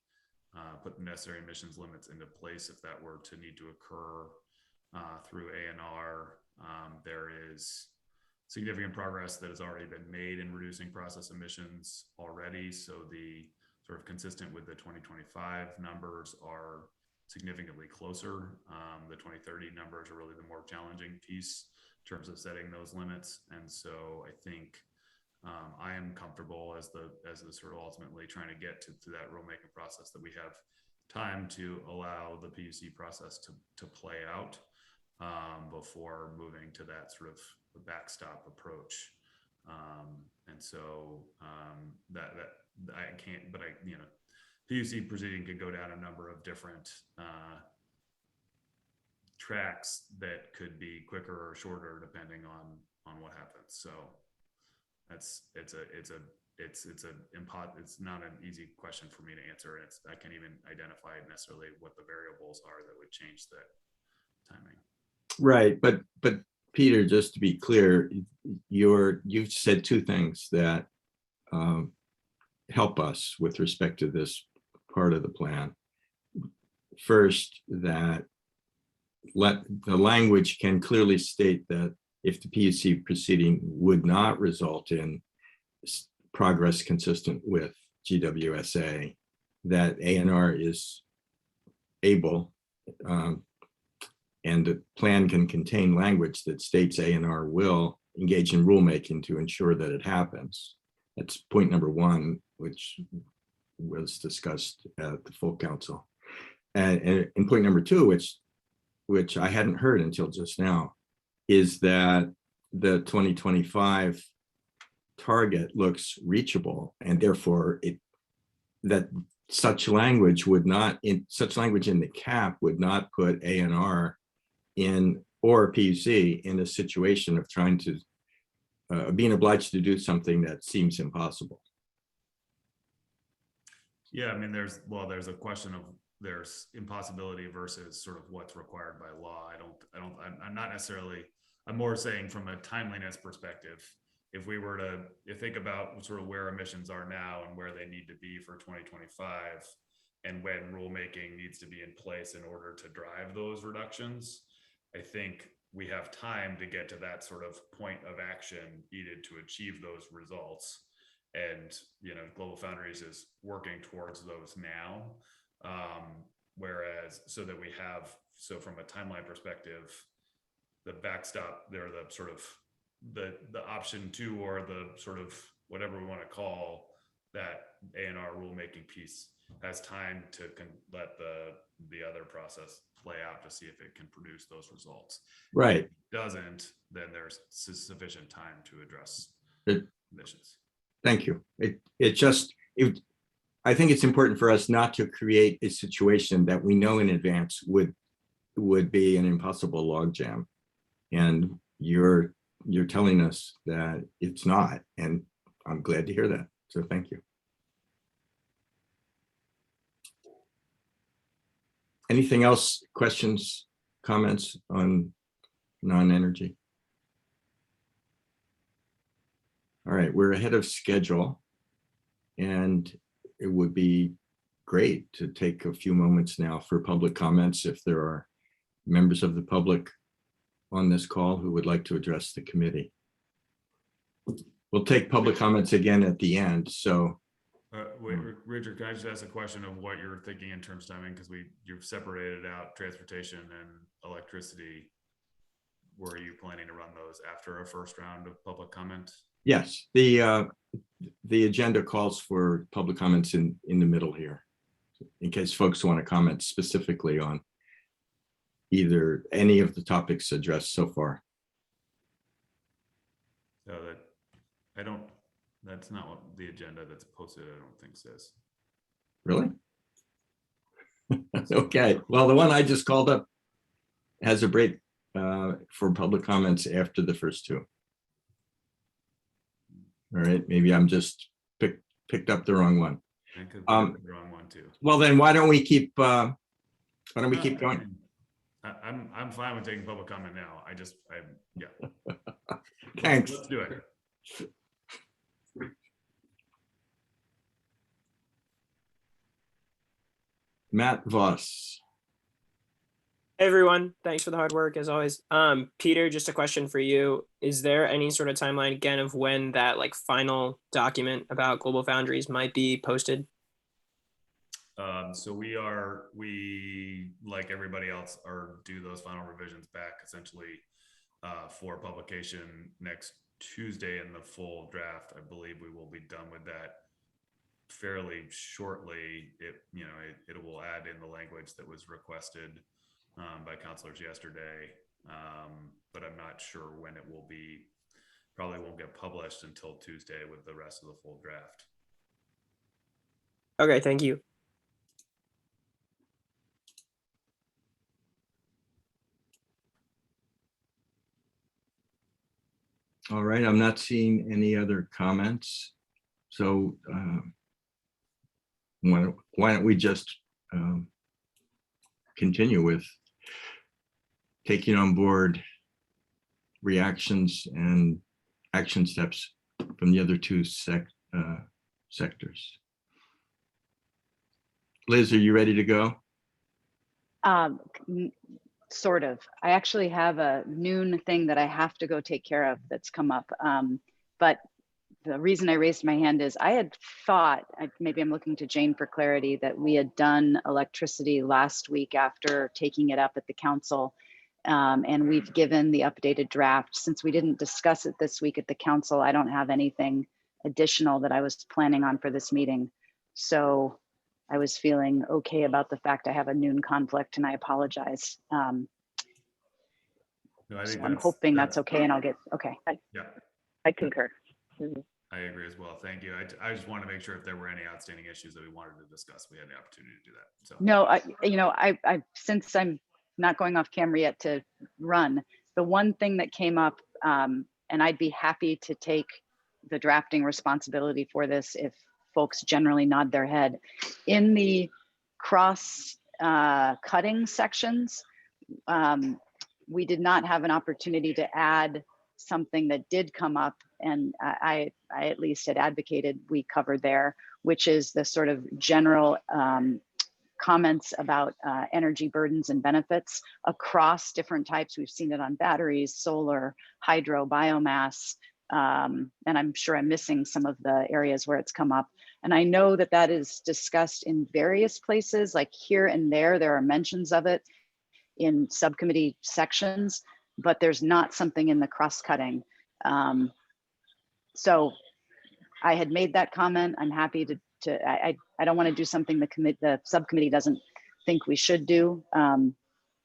put the necessary emissions limits into place if that were to need to occur through ANR. There is significant progress that has already been made in reducing process emissions already. So the sort of consistent with the 2025 numbers are significantly closer. The 2030 numbers are really the more challenging piece in terms of setting those limits. And so I think I am comfortable as the sort of ultimately trying to get to that rulemaking process, that we have time to allow the PUC process to play out before moving to that sort of backstop approach. And so that I can't, but PUC proceeding could go down a number of different tracks that could be quicker or shorter depending on what happens. So it's it's it's not an easy question for me to answer. And I can't even identify necessarily what the variables are that would change that timing. Right, but Peter, just to be clear, you've said two things that help us with respect to this part of the plan. First, that the language can clearly state that if the PUC proceeding would not result in progress consistent with GWSA, that A&R is able, and the plan can contain language that states A&R will engage in rulemaking to ensure that it happens. That's point number one, which was discussed at the full council. And point number two, which I hadn't heard until just now, is that the 2025 target looks reachable, and therefore that such language in the cap would not put A&R in, or PUC in a situation of trying to being obliged to do something that seems impossible. Yeah, I mean, there's a question of there's impossibility versus sort of what's required by law. I'm not necessarily, I'm more saying from a timeliness perspective, if we were to think about sort of where emissions are now and where they need to be for 2025, and when rulemaking needs to be in place in order to drive those reductions, I think we have time to get to that sort of point of action needed to achieve those results. And, Global Foundries is working towards those now. Whereas, so from a timeline perspective, the backstop, they're the sort of the option two, or the sort of whatever we want to call that A&R rulemaking piece, has time to let the other process play out to see if it can produce those results. Right. If it doesn't, then there's sufficient time to address emissions. Thank you. I think it's important for us not to create a situation that we know in advance would be an impossible logjam. And you're telling us that it's not, and I'm glad to hear that. So thank you. Anything else? Questions, comments on non-energy? All right, we're ahead of schedule, and it would be great to take a few moments now for public comments if there are members of the public on this call who would like to address the committee. We'll take public comments again at the end. So wait, Richard, can I just ask a question of what you're thinking in terms of timing? Because you've separated out transportation and electricity. Were you planning to run those after a first round of public comment? yes, the agenda calls for public comments in the middle here, in case folks want to comment specifically on either any of the topics addressed so far. So that's not what the agenda that's posted, I don't think, says. Really? Okay, well, the one I just called up has a break for public comments after the first two. All right, maybe I'm just picked up the wrong one. I could pick the wrong one too. Well, then why don't we keep going? I'm fine with taking public comment now. Yeah. Thanks. Let's do it. Matt Voss. Hey everyone, thanks for the hard work as always. Peter, just a question for you. Is there any sort of timeline again of when that final document about Global Foundries might be posted? So we like everybody else are due those final revisions back essentially for publication next Tuesday in the full draft. I believe we will be done with that fairly shortly. It will add in the language that was requested by councilors yesterday, but I'm not sure when it will be. Probably won't get published until Tuesday with the rest of the full draft. Okay, thank you. All right, I'm not seeing any other comments. So why don't we just continue with taking on board reactions and action steps from the other two sectors. Liz, are you ready to go? Sort of. I actually have a noon thing that I have to go take care of that's come up. But the reason I raised my hand is I had thought, maybe I'm looking to Jane for clarity, that we had done electricity last week after taking it up at the council. And we've given the updated draft. Since we didn't discuss it this week at the council, I don't have anything additional that I was planning on for this meeting. So I was feeling okay about the fact I have a noon conflict, and I apologize. No, I So think I'm hoping that's okay, and I'll get, okay. Yeah, I concur. Mhm. I agree as well. Thank you. I just want to make sure if there were any outstanding issues that we wanted to discuss, we had the opportunity to do that. So No, I since I'm not going off camera yet to run, the one thing that came up, and I'd be happy to take the drafting responsibility for this if folks generally nod their head. In the cross cutting sections, we did not have an opportunity to add something that did come up, and I at least had advocated we cover there, which is the sort of general comments about energy burdens and benefits across different types. We've seen it on batteries, solar, hydro, biomass, and I'm sure I'm missing some of the areas where it's come up. And I know that that is discussed in various places, like here and there are mentions of it in subcommittee sections, but there's not something in the cross-cutting. So I had made that comment. I'm happy I don't want to do something the subcommittee doesn't think we should do.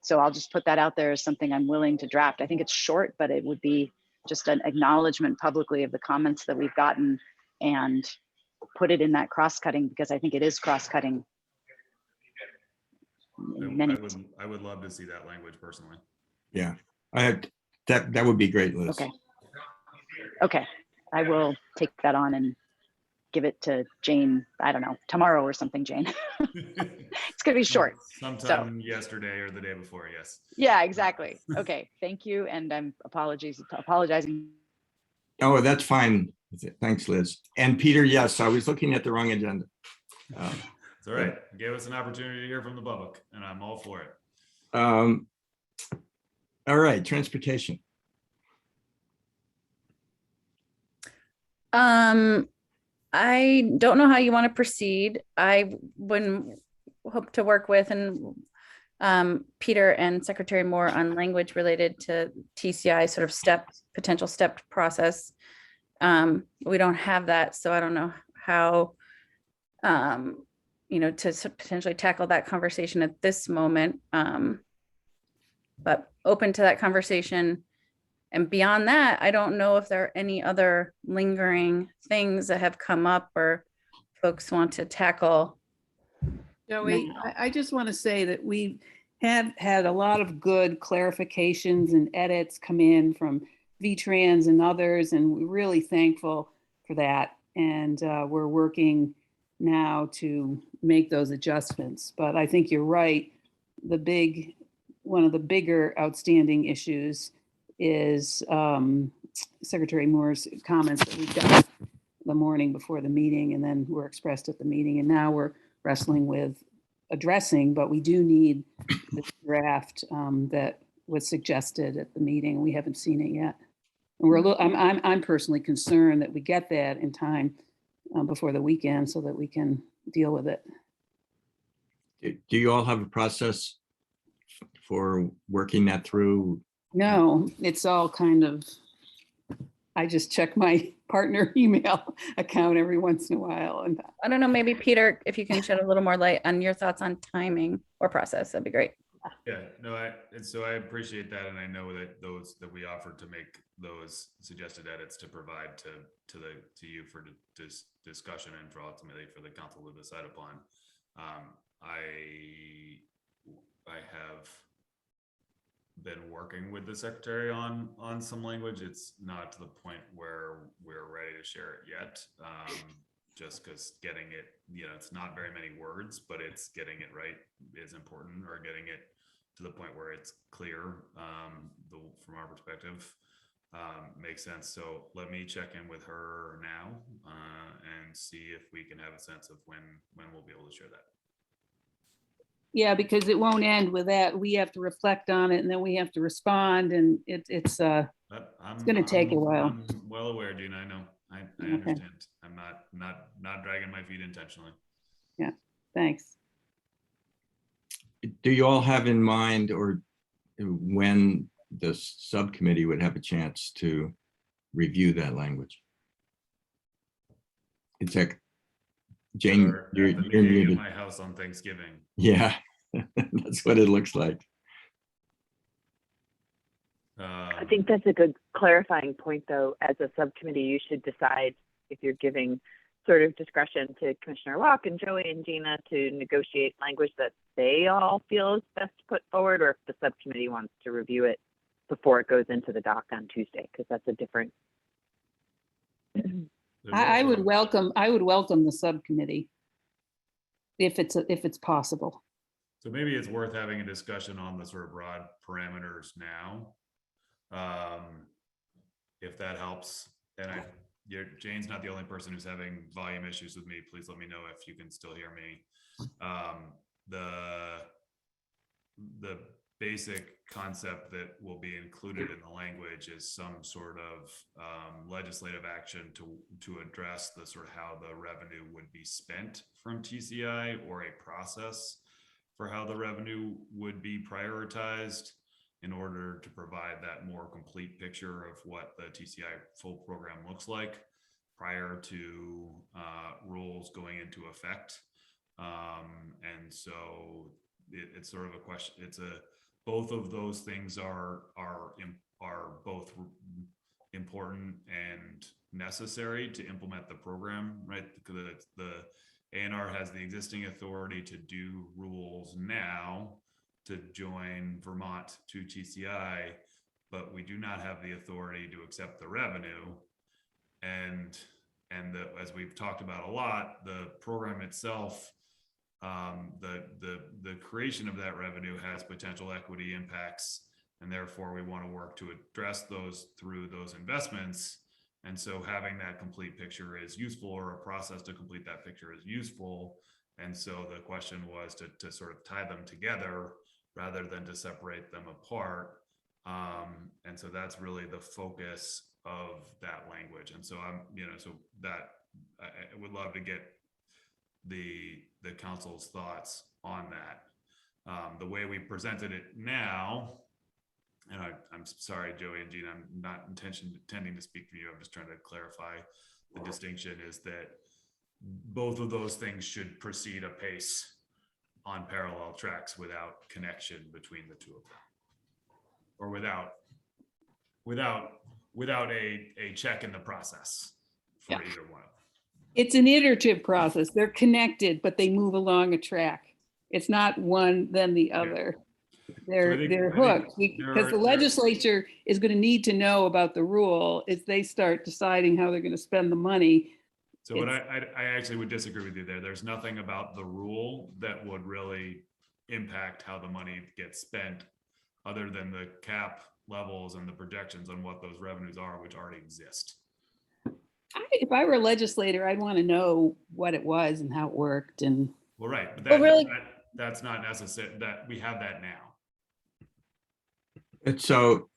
So I'll just put that out there as something I'm willing to draft. I think it's short, but it would be just an acknowledgement publicly of the comments that we've gotten and put it in that cross-cutting, because I think it is cross-cutting. I would love to see that language personally. Yeah, that would be great, Liz. Okay, I will take that on and give it to Jane, I don't know, tomorrow or something, Jane. It's gonna be short. Sometime yesterday or the day before, yes. Yeah, exactly. Okay, thank you, and I'm apologizing. Oh, that's fine. Thanks, Liz. And Peter, yes, I was looking at the wrong agenda. It's all right. It gave us an opportunity to hear from the public, and I'm all for it. All right, transportation. I don't know how you want to proceed. I would hope to work with Peter and Secretary Moore on language related to TCI sort of potential step process. We don't have that, so I don't know how to potentially tackle that conversation at this moment. But open to that conversation. And beyond that, I don't know if there are any other lingering things that have come up or folks want to tackle. Joey, I just want to say that we have had a lot of good clarifications and edits come in from VTrans and others, and we're really thankful for that. And we're working now to make those adjustments. But I think you're right. One of the bigger outstanding issues is Secretary Moore's comments that we got the morning before the meeting and then were expressed at the meeting. And now we're wrestling with addressing, but we do need the draft that was suggested at the meeting. We haven't seen it yet. And I'm personally concerned that we get that in time before the weekend so that we can deal with it. Do you all have a process for working that through? No, it's all kind of, I just check my partner email account every once in a while. And I don't know, maybe Peter, if you can shed a little more light on your thoughts on timing or process, that'd be great. Yeah, no, I appreciate that, and I know that we offered to make those suggested edits to provide to you for discussion and for ultimately for the council to decide upon. I have been working with the secretary on some language. It's not to the point where we're ready to share it yet. just because getting it, it's not very many words, but it's getting it right is important, or getting it to the point where it's clear from our perspective makes sense. So let me check in with her now and see if we can have a sense of when we'll be able to share that. Yeah, because it won't end with that. We have to reflect on it and then we have to respond, and it's going to take a while. I'm well aware, Gina. I know. I understand. I'm not dragging my feet intentionally. Yeah, thanks. Do you all have in mind, or when the subcommittee would have a chance to review that language? It's like, Jane, At you're the beginning of muted. my house on Thanksgiving. Yeah, that's what it looks like. I think that's a good clarifying point, though. As a subcommittee, you should decide if you're giving sort of discretion to Commissioner Locke and Joey and Gina to negotiate language that they all feel is best to put forward, or if the subcommittee wants to review it before it goes into the doc on Tuesday, because that's a different. I would welcome the subcommittee if it's possible. So maybe it's worth having a discussion on the sort of broad parameters now, if that helps. And Jane's not the only person who's having volume issues with me. Please let me know if you can still hear me. The basic concept that will be included in the language is some sort of legislative action to address the sort of how the revenue would be spent from TCI, or a process for how the revenue would be prioritized in order to provide that more complete picture of what the TCI full program looks like prior to rules going into effect. And so it's sort of a question. Both of those things are both important and necessary to implement the program, right? Because the ANR has the existing authority to do rules now to join Vermont to TCI, but we do not have the authority to accept the revenue. And as we've talked about a lot, the program itself, the creation of that revenue has potential equity impacts, and therefore we want to work to address those through those investments. And so having that complete picture is useful, or a process to complete that picture is useful. And so the question was to sort of tie them together rather than to separate them apart. And so that's really the focus of that language. And so I would love to get the council's thoughts on that. The way we presented it now, and I'm sorry, Joey and Gina, I'm not intending to speak for you. I'm just trying to clarify the distinction, is that both of those things should proceed apace on parallel tracks without connection between the two of them, or without a check in the process for either one of them. It's an iterative process. They're connected, but they move along a track. It's not one then the other. They're hooked, because the legislature is going to need to know about the rule as they start deciding how they're going to spend the money. So what I actually would disagree with you there. There's nothing about the rule that would really impact how the money gets spent, other than the cap levels and the projections on what those revenues are, which already exist. If I were a legislator, I'd want to know what it was and how it worked. And well, right, but that's not necessary. That we have that now. And so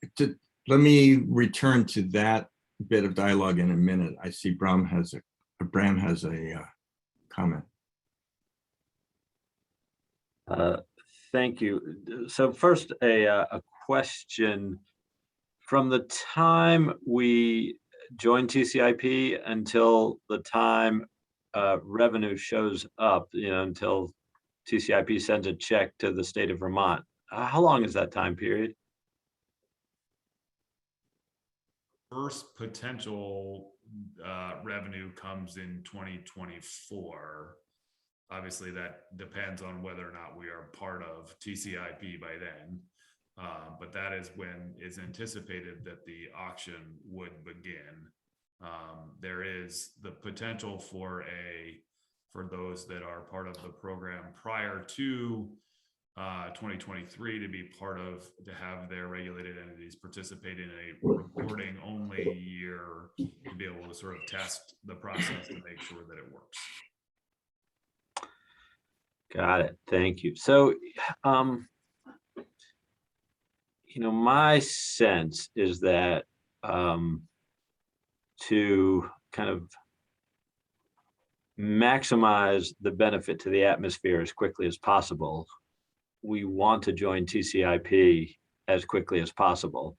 let me return to that bit of dialogue in a minute. I see Bram has a comment. Thank you. So first, a question. From the time we join TCIP until the time revenue shows up, until TCIP sends a check to the state of Vermont, how long is that time period? First potential revenue comes in 2024. Obviously, that depends on whether or not we are part of TCIP by then. But that is when it's anticipated that the auction would begin. There is the potential for those that are part of the program prior to 2023 to have their regulated entities participate in a reporting only year to be able to sort of test the process to make sure that it works. Got it. Thank you. So, my sense is that to kind of maximize the benefit to the atmosphere as quickly as possible, we want to join TCIP as quickly as possible.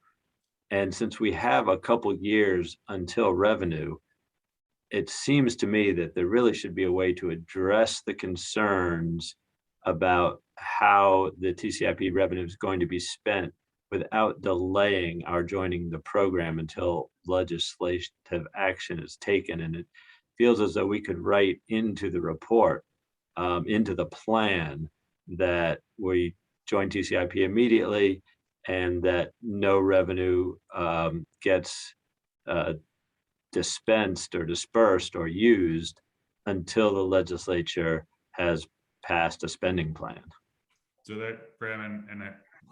And since we have a couple years until revenue, it seems to me that there really should be a way to address the concerns about how the TCIP revenue is going to be spent without delaying our joining the program until legislative action is taken. And it feels as though we could write into the report, into the plan, that we join TCIP immediately and that no revenue gets dispensed or dispersed or used until the legislature has passed a spending plan. So that, Graham, and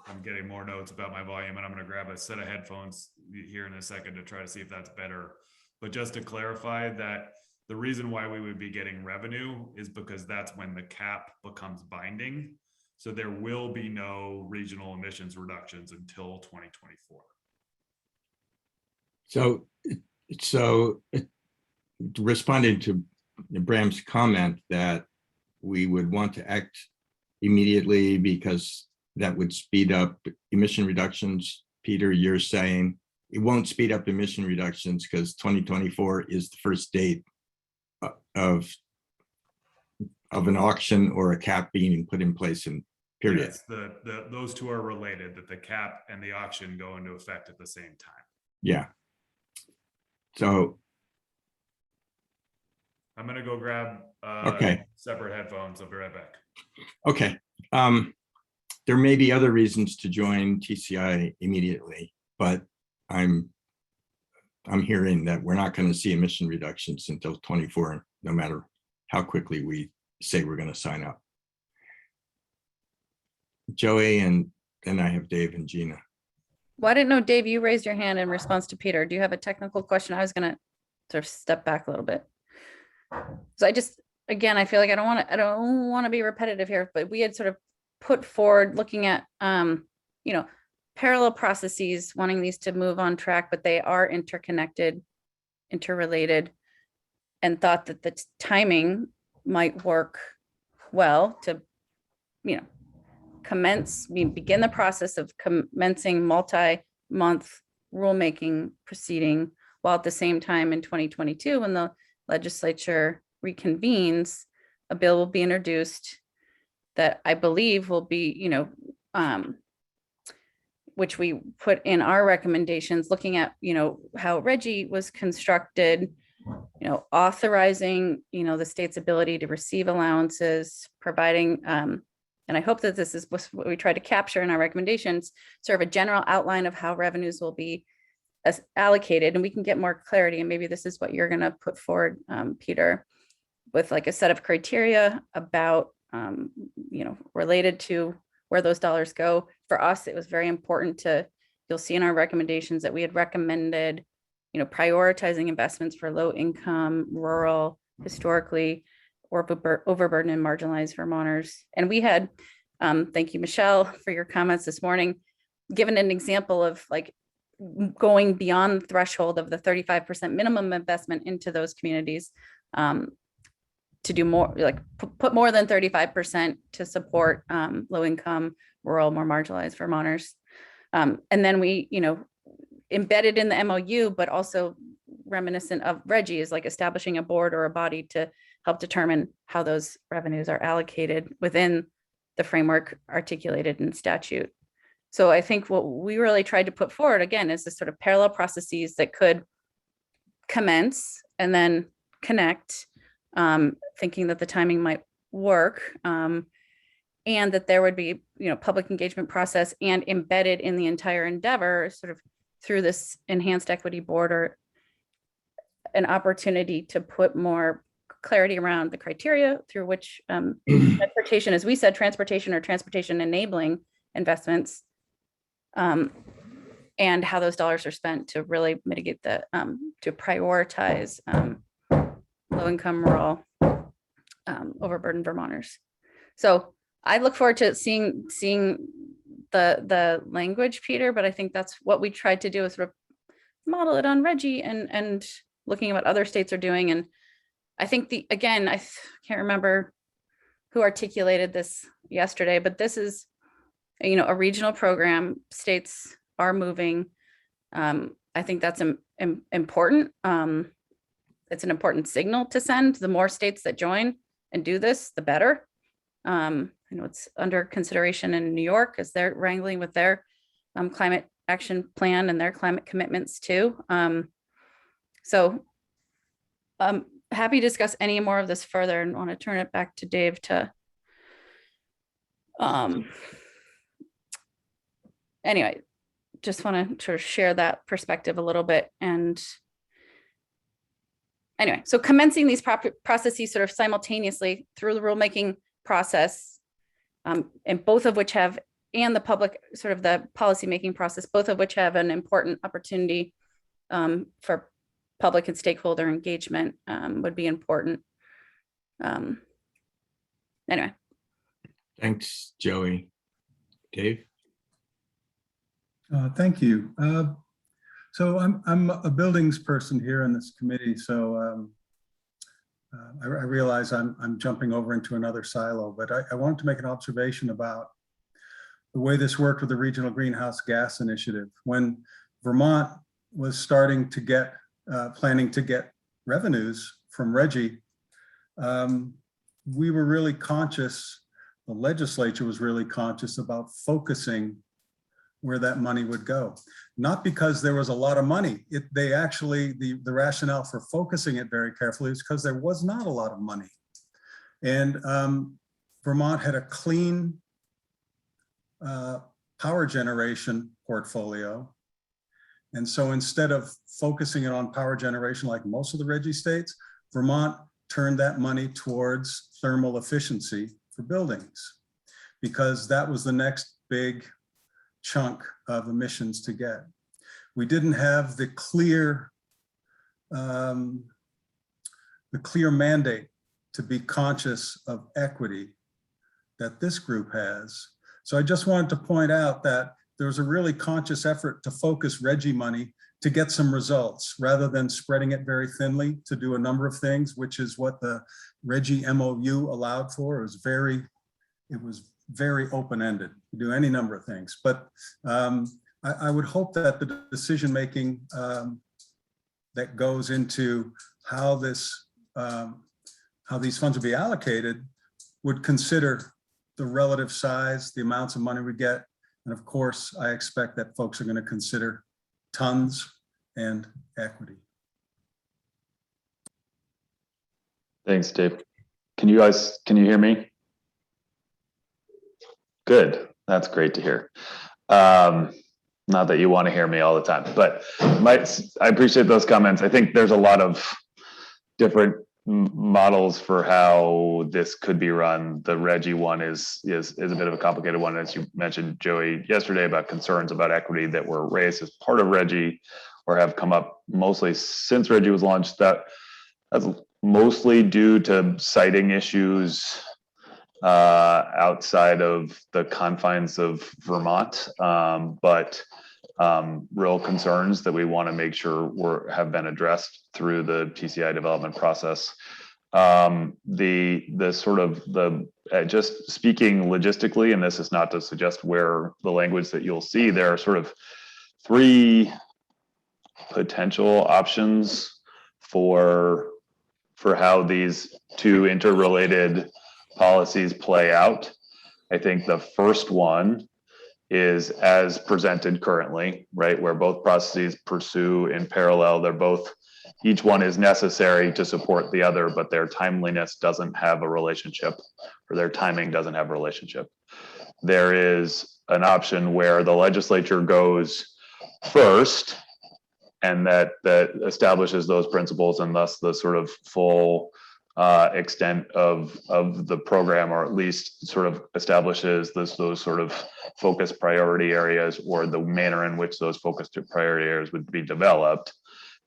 I'm getting more notes about my volume, and I'm going to grab a set of headphones here in a second to try to see if that's better. But just to clarify that the reason why we would be getting revenue is because that's when the cap becomes binding. So there will be no regional emissions reductions until 2024. So responding to Bram's comment that we would want to act immediately because that would speed up emission reductions. Peter, you're saying it won't speed up emission reductions because 2024 is the first date of an auction or a cap being put in place in period. Yes, those two are related, that the cap and the auction go into effect at the same time. Yeah. So I'm going to go grab okay. Separate headphones. I'll be right back. Okay. There may be other reasons to join TCI immediately, but I'm hearing that we're not going to see emission reductions until 24, no matter how quickly we say we're going to sign up. Joey, and then I have Dave and Gina. Well, I didn't know, Dave, you raised your hand in response to Peter. Do you have a technical question? I was going to sort of step back a little bit. So again, I feel like I don't want to be repetitive here, but we had sort of put forward looking at, parallel processes, wanting these to move on track, but they are interconnected, interrelated, and thought that the timing might work well to, begin the process of commencing multi-month rulemaking proceeding, while at the same time in 2022, when the legislature reconvenes, a bill will be introduced that I believe will be, which we put in our recommendations, looking at, how Reggie was constructed, authorizing, the state's ability to receive allowances, providing, and I hope that this is what we try to capture in our recommendations, sort of a general outline of how revenues will be allocated, and we can get more clarity. And maybe this is what you're going to put forward, Peter, with like a set of criteria about, related to where those dollars go. For us, it was very important you'll see in our recommendations that we had recommended, prioritizing investments for low income, rural, historically, or overburdened and marginalized Vermonters. And we had, thank you, Michelle, for your comments this morning, given an example of like going beyond the threshold of the 35% minimum investment into those communities, to do more, like put more than 35% to support low income, rural, more marginalized Vermonters. And then we, embedded in the MOU, but also reminiscent of Reggie, is like establishing a board or a body to help determine how those revenues are allocated within the framework articulated in statute. So I think what we really tried to put forward, again, is this sort of parallel processes that could commence and then connect, thinking that the timing might work, and that there would be, public engagement process and embedded in the entire endeavor, sort of through this enhanced equity board or an opportunity to put more clarity around the criteria through which transportation, as we said, transportation or transportation enabling investments, and how those dollars are spent to really mitigate the, to prioritize low-income rural overburdened Vermonters. So I look forward to seeing the language, Peter, but I think that's what we tried to do, is sort of model it on Reggie and looking at what other states are doing. And I think again, I can't remember who articulated this yesterday, but this is, you know, a regional program. States are moving. I think that's important. It's an important signal to send. The more states that join and do this, the better. I know it's under consideration in New York as they're wrangling with their climate action plan and their climate commitments too. So happy to discuss any more of this further, and want to turn it back to Dave to anyway, just want to sort of share that perspective a little bit. And anyway, so commencing these processes sort of simultaneously through the rulemaking process, and both of which have, and the public sort of the policymaking process, both of which have an important opportunity for public and stakeholder engagement, would be important. Anyway. Thanks, Joey. Dave? Thank you. So I'm a buildings person here in this committee, so I realize I'm jumping over into another silo, but I wanted to make an observation about the way this worked with the Regional Greenhouse Gas Initiative. When Vermont was starting to get, planning to get revenues from Reggie, we were really conscious, the legislature was really conscious about focusing where that money would go. Not because there was a lot of money. They actually, the rationale for focusing it very carefully is because there was not a lot of money. And Vermont had a clean power generation portfolio. And so instead of focusing it on power generation like most of the Reggie states, Vermont turned that money towards thermal efficiency for buildings, because that was the next big chunk of emissions to get. We didn't have the clear mandate to be conscious of equity that this group has. So I just wanted to point out that there was a really conscious effort to focus Reggie money to get some results rather than spreading it very thinly to do a number of things, which is what the Reggie MOU allowed for. It was very open-ended, do any number of things. But I would hope that the decision-making that goes into how these funds will be allocated would consider the relative size, the amounts of money we get. And of course, I expect that folks are going to consider tons and equity. Thanks, Dave. Can you hear me? Good. That's great to hear. Not that you want to hear me all the time, but I appreciate those comments. I think there's a lot of different models for how this could be run. The Reggie one is a bit of a complicated one, as you mentioned, Joey, yesterday, about concerns about equity that were raised as part of Reggie or have come up mostly since Reggie was launched. That's mostly due to siting issues outside of the confines of Vermont, but real concerns that we want to make sure have been addressed through the TCI development process. Just speaking logistically, and this is not to suggest where the language that you'll see, there are sort of three potential options for how these two interrelated policies play out. I think the first one is as presented currently, right, where both processes pursue in parallel. Each one is necessary to support the other, but their timeliness doesn't have a relationship, or their timing doesn't have a relationship. There is an option where the legislature goes first and that establishes those principles, and thus the sort of full extent of the program, or at least sort of establishes those sort of focus priority areas, or the manner in which those focus priority areas would be developed.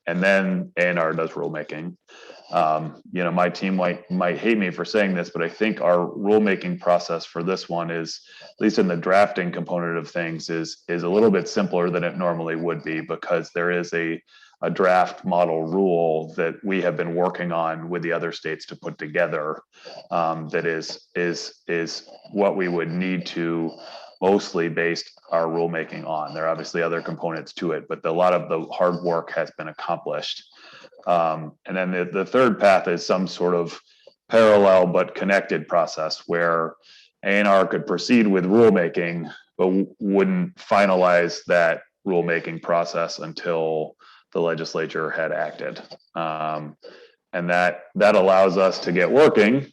And then A&R does rulemaking. My team might hate me for saying this, but I think our rulemaking process for this one is, at least in the drafting component of things, is a little bit simpler than it normally would be, because there is a draft model rule that we have been working on with the other states to put together, that is what we would need to mostly based our rulemaking on. There are obviously other components to it, but a lot of the hard work has been accomplished. And then the third path is some sort of parallel but connected process where A&R could proceed with rulemaking, but wouldn't finalize that rulemaking process until the legislature had acted. And that allows us to get working,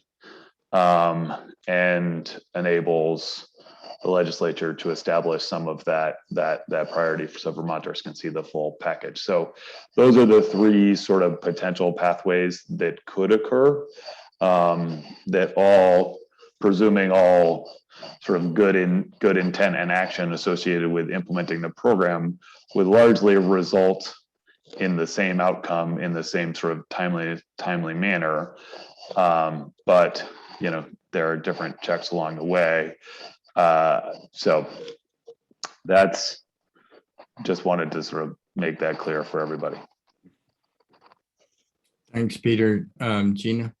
and enables the legislature to establish some of that priority, so Vermonters can see the full package. So those are the three sort of potential pathways that could occur, that all, presuming all sort of good intent and action associated with implementing the program, would largely result in the same outcome in the same sort of timely manner. But there are different checks along the way. So that's, just wanted to sort of make that clear for everybody. Thanks, Peter. Gina?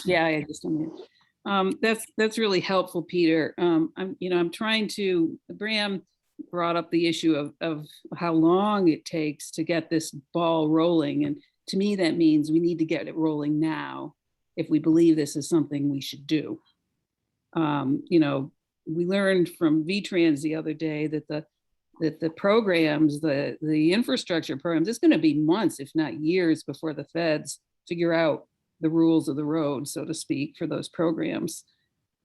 Yeah, I just that's really helpful, Peter. I'm trying to, Bram brought up the issue of how long it takes to get this ball rolling. And to me, that means we need to get it rolling now if we believe this is something we should do. We learned from VTrans the other day that the programs, the infrastructure programs, it's going to be months, if not years, before the feds figure out the rules of the road, so to speak, for those programs.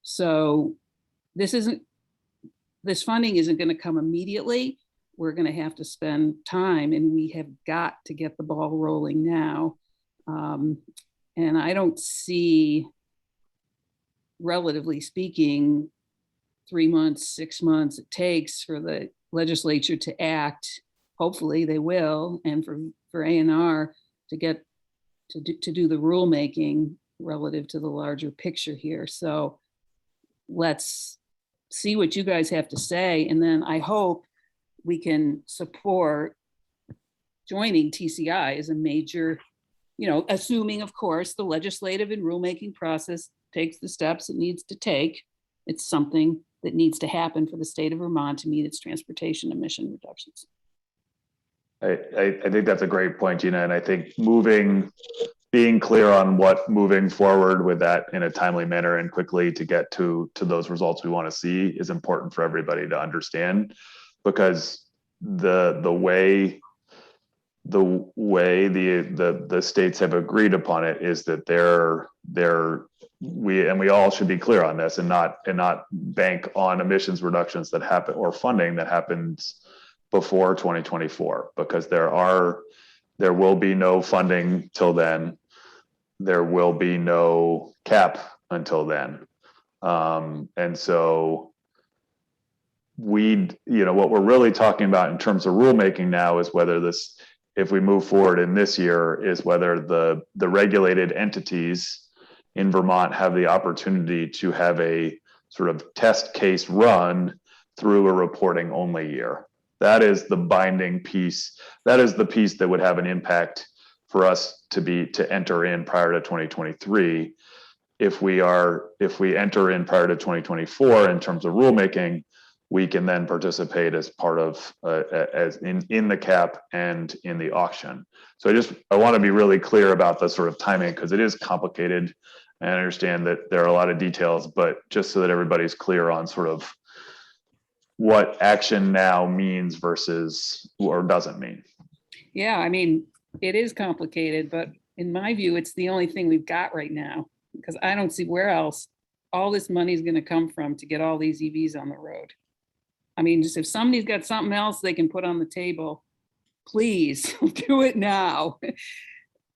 So this funding isn't going to come immediately. We're going to have to spend time, and we have got to get the ball rolling now. And I don't see, relatively speaking, 3 months, 6 months it takes for the legislature to act. Hopefully they will, and for A&R to get to do the rulemaking relative to the larger picture here. So let's see what you guys have to say, and then I hope we can support joining TCI as a major, assuming, of course, the legislative and rulemaking process takes the steps it needs to take. It's something that needs to happen for the state of Vermont to meet its transportation emission reductions. I think that's a great point, Gina. And I think being clear on what moving forward with that in a timely manner and quickly to get to those results we want to see is important for everybody to understand, because the way the states have agreed upon it is that we all should be clear on this and not bank on emissions reductions that happen, or funding that happens before 2024, because there will be no funding till then. There will be no cap until then. And so what we're really talking about in terms of rulemaking now is whether if we move forward in this year, is whether the regulated entities in Vermont have the opportunity to have a sort of test case run through a reporting only year. That is the binding piece. That is the piece that would have an impact for us to enter in prior to 2023. If we enter in prior to 2024 in terms of rulemaking, we can then participate as part of as in the cap and in the auction. So I want to be really clear about the sort of timing, because it is complicated. And I understand that there are a lot of details, but just so that everybody's clear on sort of what action now means versus or doesn't mean. Yeah, I mean, it is complicated, but in my view, it's the only thing we've got right now, because I don't see where else all this money is going to come from to get all these EVs on the road. I mean, just if somebody's got something else they can put on the table, please do it now.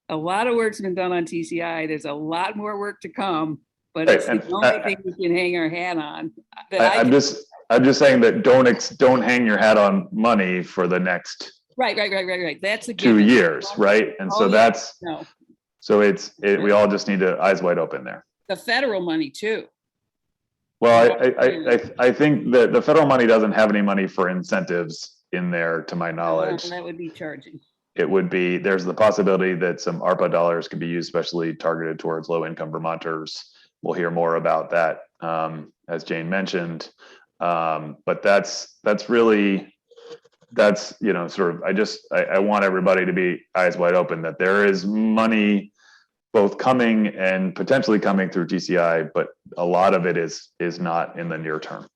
A lot of work's been done on TCI. There's a lot more work to come, but Right, it's the and only thing we can hang our hat on. I'm just saying that don't hang your hat on money for the next Right. That's a 2 given. years, right? And so Oh, yeah. that's, No, so we all just need to eyes wide open there. the federal money too. Well, I think that the federal money doesn't have any money for incentives in there, to my knowledge. That would be charging. It would be, there's the possibility that some ARPA dollars could be used, especially targeted towards low-income Vermonters. We'll hear more about that, as Jane mentioned. But that's really, you know, sort of, I want everybody to be eyes wide open that there is money both coming and potentially coming through TCI, but a lot of it is not in the near term.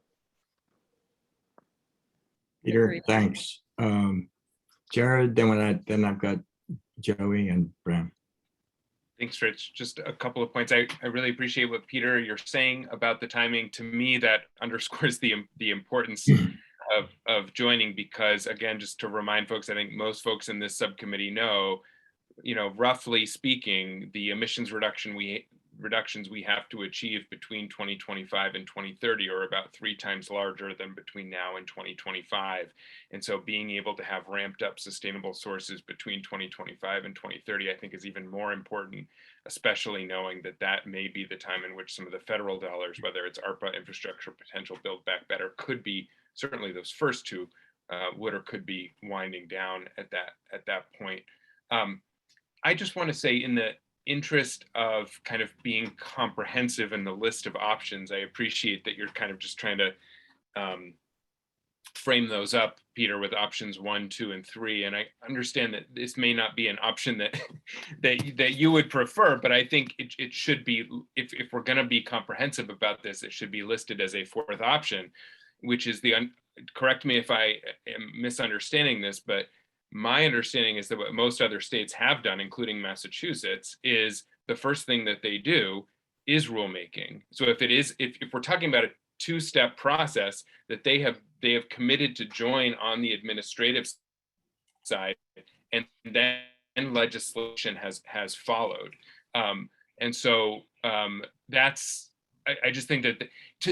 Peter, thanks. Jared, then I've got Joey and Bram. Thanks, Rich. Just a couple of points. I really appreciate what Peter, you're saying about the timing. To me, that underscores the importance of joining, because again, just to remind folks, I think most folks in this subcommittee know, you know, roughly speaking, the emissions reductions we have to achieve between 2025 and 2030 are about 3 times larger than between now and 2025. And so being able to have ramped up sustainable sources between 2025 and 2030, I think is even more important, especially knowing that that may be the time in which some of the federal dollars, whether it's ARPA, infrastructure, potential Build Back Better, could be, certainly those first two would or could be winding down at that point. I just want to say, in the interest of kind of being comprehensive in the list of options, I appreciate that you're kind of just trying to frame those up, Peter, with options 1, 2, and 3. And I understand that this may not be an option that you would prefer, but I think it should be, if we're going to be comprehensive about this, it should be listed as a 4th option, which is correct me if I am misunderstanding this, but my understanding is that what most other states have done, including Massachusetts, is the first thing that they do is rulemaking. So if we're talking about a 2-step process, that they have committed to join on the administrative side, and then legislation has followed. And so that's, I just think that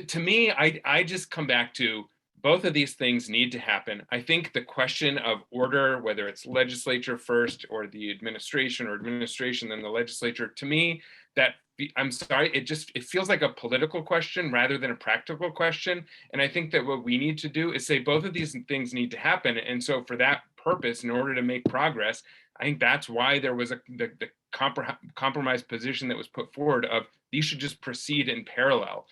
to me, I just come back to, both of these things need to happen. I think the question of order, whether it's legislature first or the administration, or administration then the legislature, to me, that, I'm sorry, it feels like a political question rather than a practical question. And I think that what we need to do is say both of these things need to happen. And so for that purpose, in order to make progress, I think that's why there was the compromise position that was put forward of these should just proceed in parallel.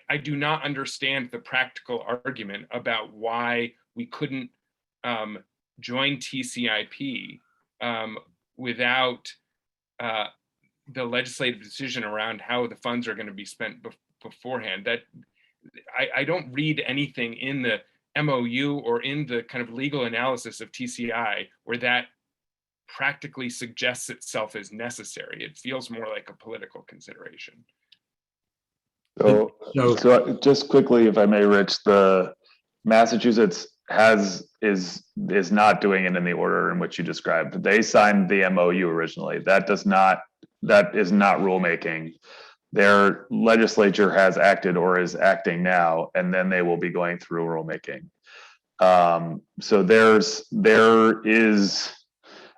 I do not understand the practical argument about why we couldn't join TCIP without the legislative decision around how the funds are going to be spent beforehand. That I don't read anything in the MOU or in the kind of legal analysis of TCI where that practically suggests itself as necessary. It feels more like a political consideration. So just quickly, if I may, Rich, the Massachusetts is not doing it in the order in which you described. They signed the MOU originally. That is not rulemaking. Their legislature has acted or is acting now, and then they will be going through rulemaking. So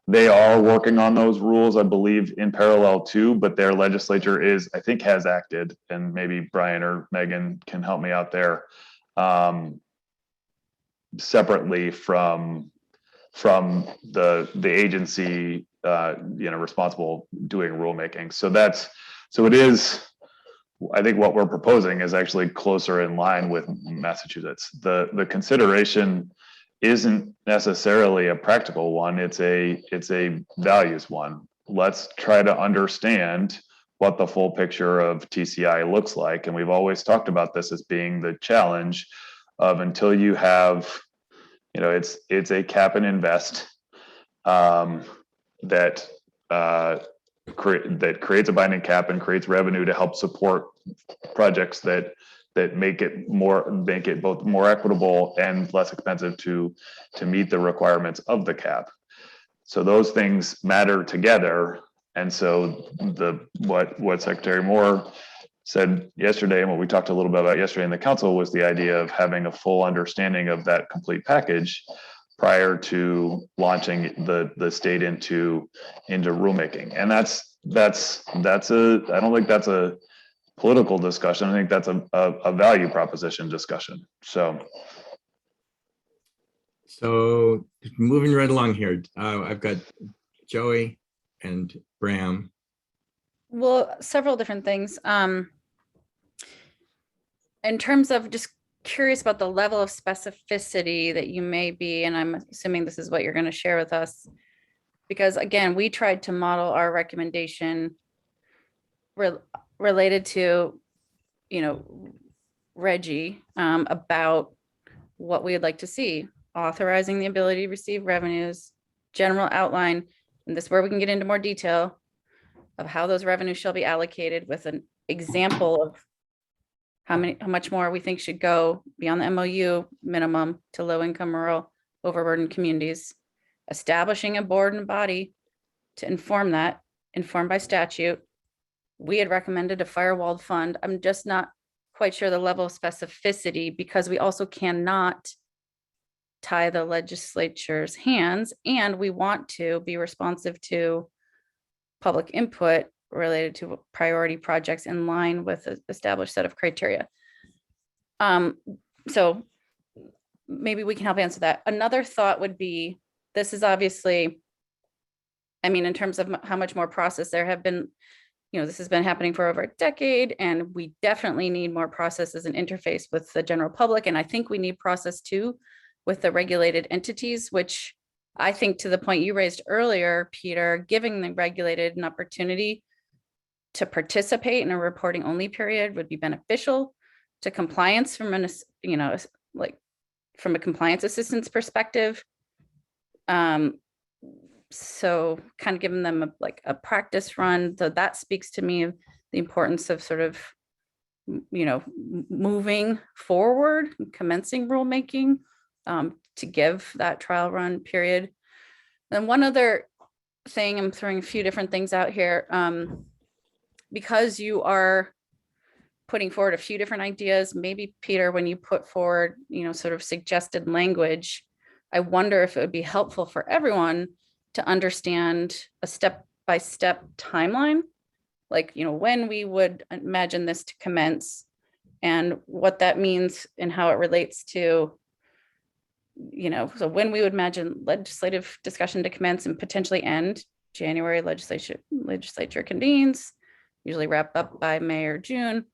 they are working on those rules, I believe, in parallel too, but their legislature I think has acted, and maybe Brian or Megan can help me out there, separately from the agency, responsible doing rulemaking. So it is, I think what we're proposing is actually closer in line with Massachusetts. The consideration isn't necessarily a practical one. It's a values one. Let's try to understand what the full picture of TCI looks like. And we've always talked about this as being the challenge of, until you have, it's a cap and invest that creates a binding cap and creates revenue to help support projects that make it both more equitable and less expensive to meet the requirements of the cap. So those things matter together. And so what Secretary Moore said yesterday, and what we talked a little bit about yesterday in the council, was the idea of having a full understanding of that complete package prior to launching the state into rulemaking. And I don't think that's a political discussion. I think that's a value proposition discussion. So moving right along here, I've got Joey and Bram. Well, several different things. In terms of just curious about the level of specificity that you may be, and I'm assuming this is what you're going to share with us, because again, we tried to model our recommendation related to, Reggie, about what we'd like to see, authorizing the ability to receive revenues, general outline, and this is where we can get into more detail of how those revenues shall be allocated, with an example of how much more we think should go beyond the MOU minimum to low-income, rural, overburdened communities, establishing a board and body to inform that, informed by statute. We had recommended a firewalled fund. I'm just not quite sure the level of specificity, because we also cannot tie the legislature's hands, and we want to be responsive to public input related to priority projects in line with an established set of criteria. So maybe we can help answer that. Another thought would be, this is obviously, in terms of how much more process there have been, this has been happening for over a decade, and we definitely need more process as an interface with the general public. And I think we need process too with the regulated entities, which I think, to the point you raised earlier, Peter, giving the regulated an opportunity to participate in a reporting only period would be beneficial to compliance from from a compliance assistance perspective. So kind of giving them a practice run. So that speaks to me of the importance of sort of, moving forward, commencing rulemaking, to give that trial run period. And one other thing, I'm throwing a few different things out here. Because you are putting forward a few different ideas, maybe Peter, when you put forward, sort of suggested language, I wonder if it would be helpful for everyone to understand a step-by-step timeline, when we would imagine this to commence and what that means and how it relates to, so when we would imagine legislative discussion to commence and potentially end. January, legislature convenes, usually wrap up by May or June.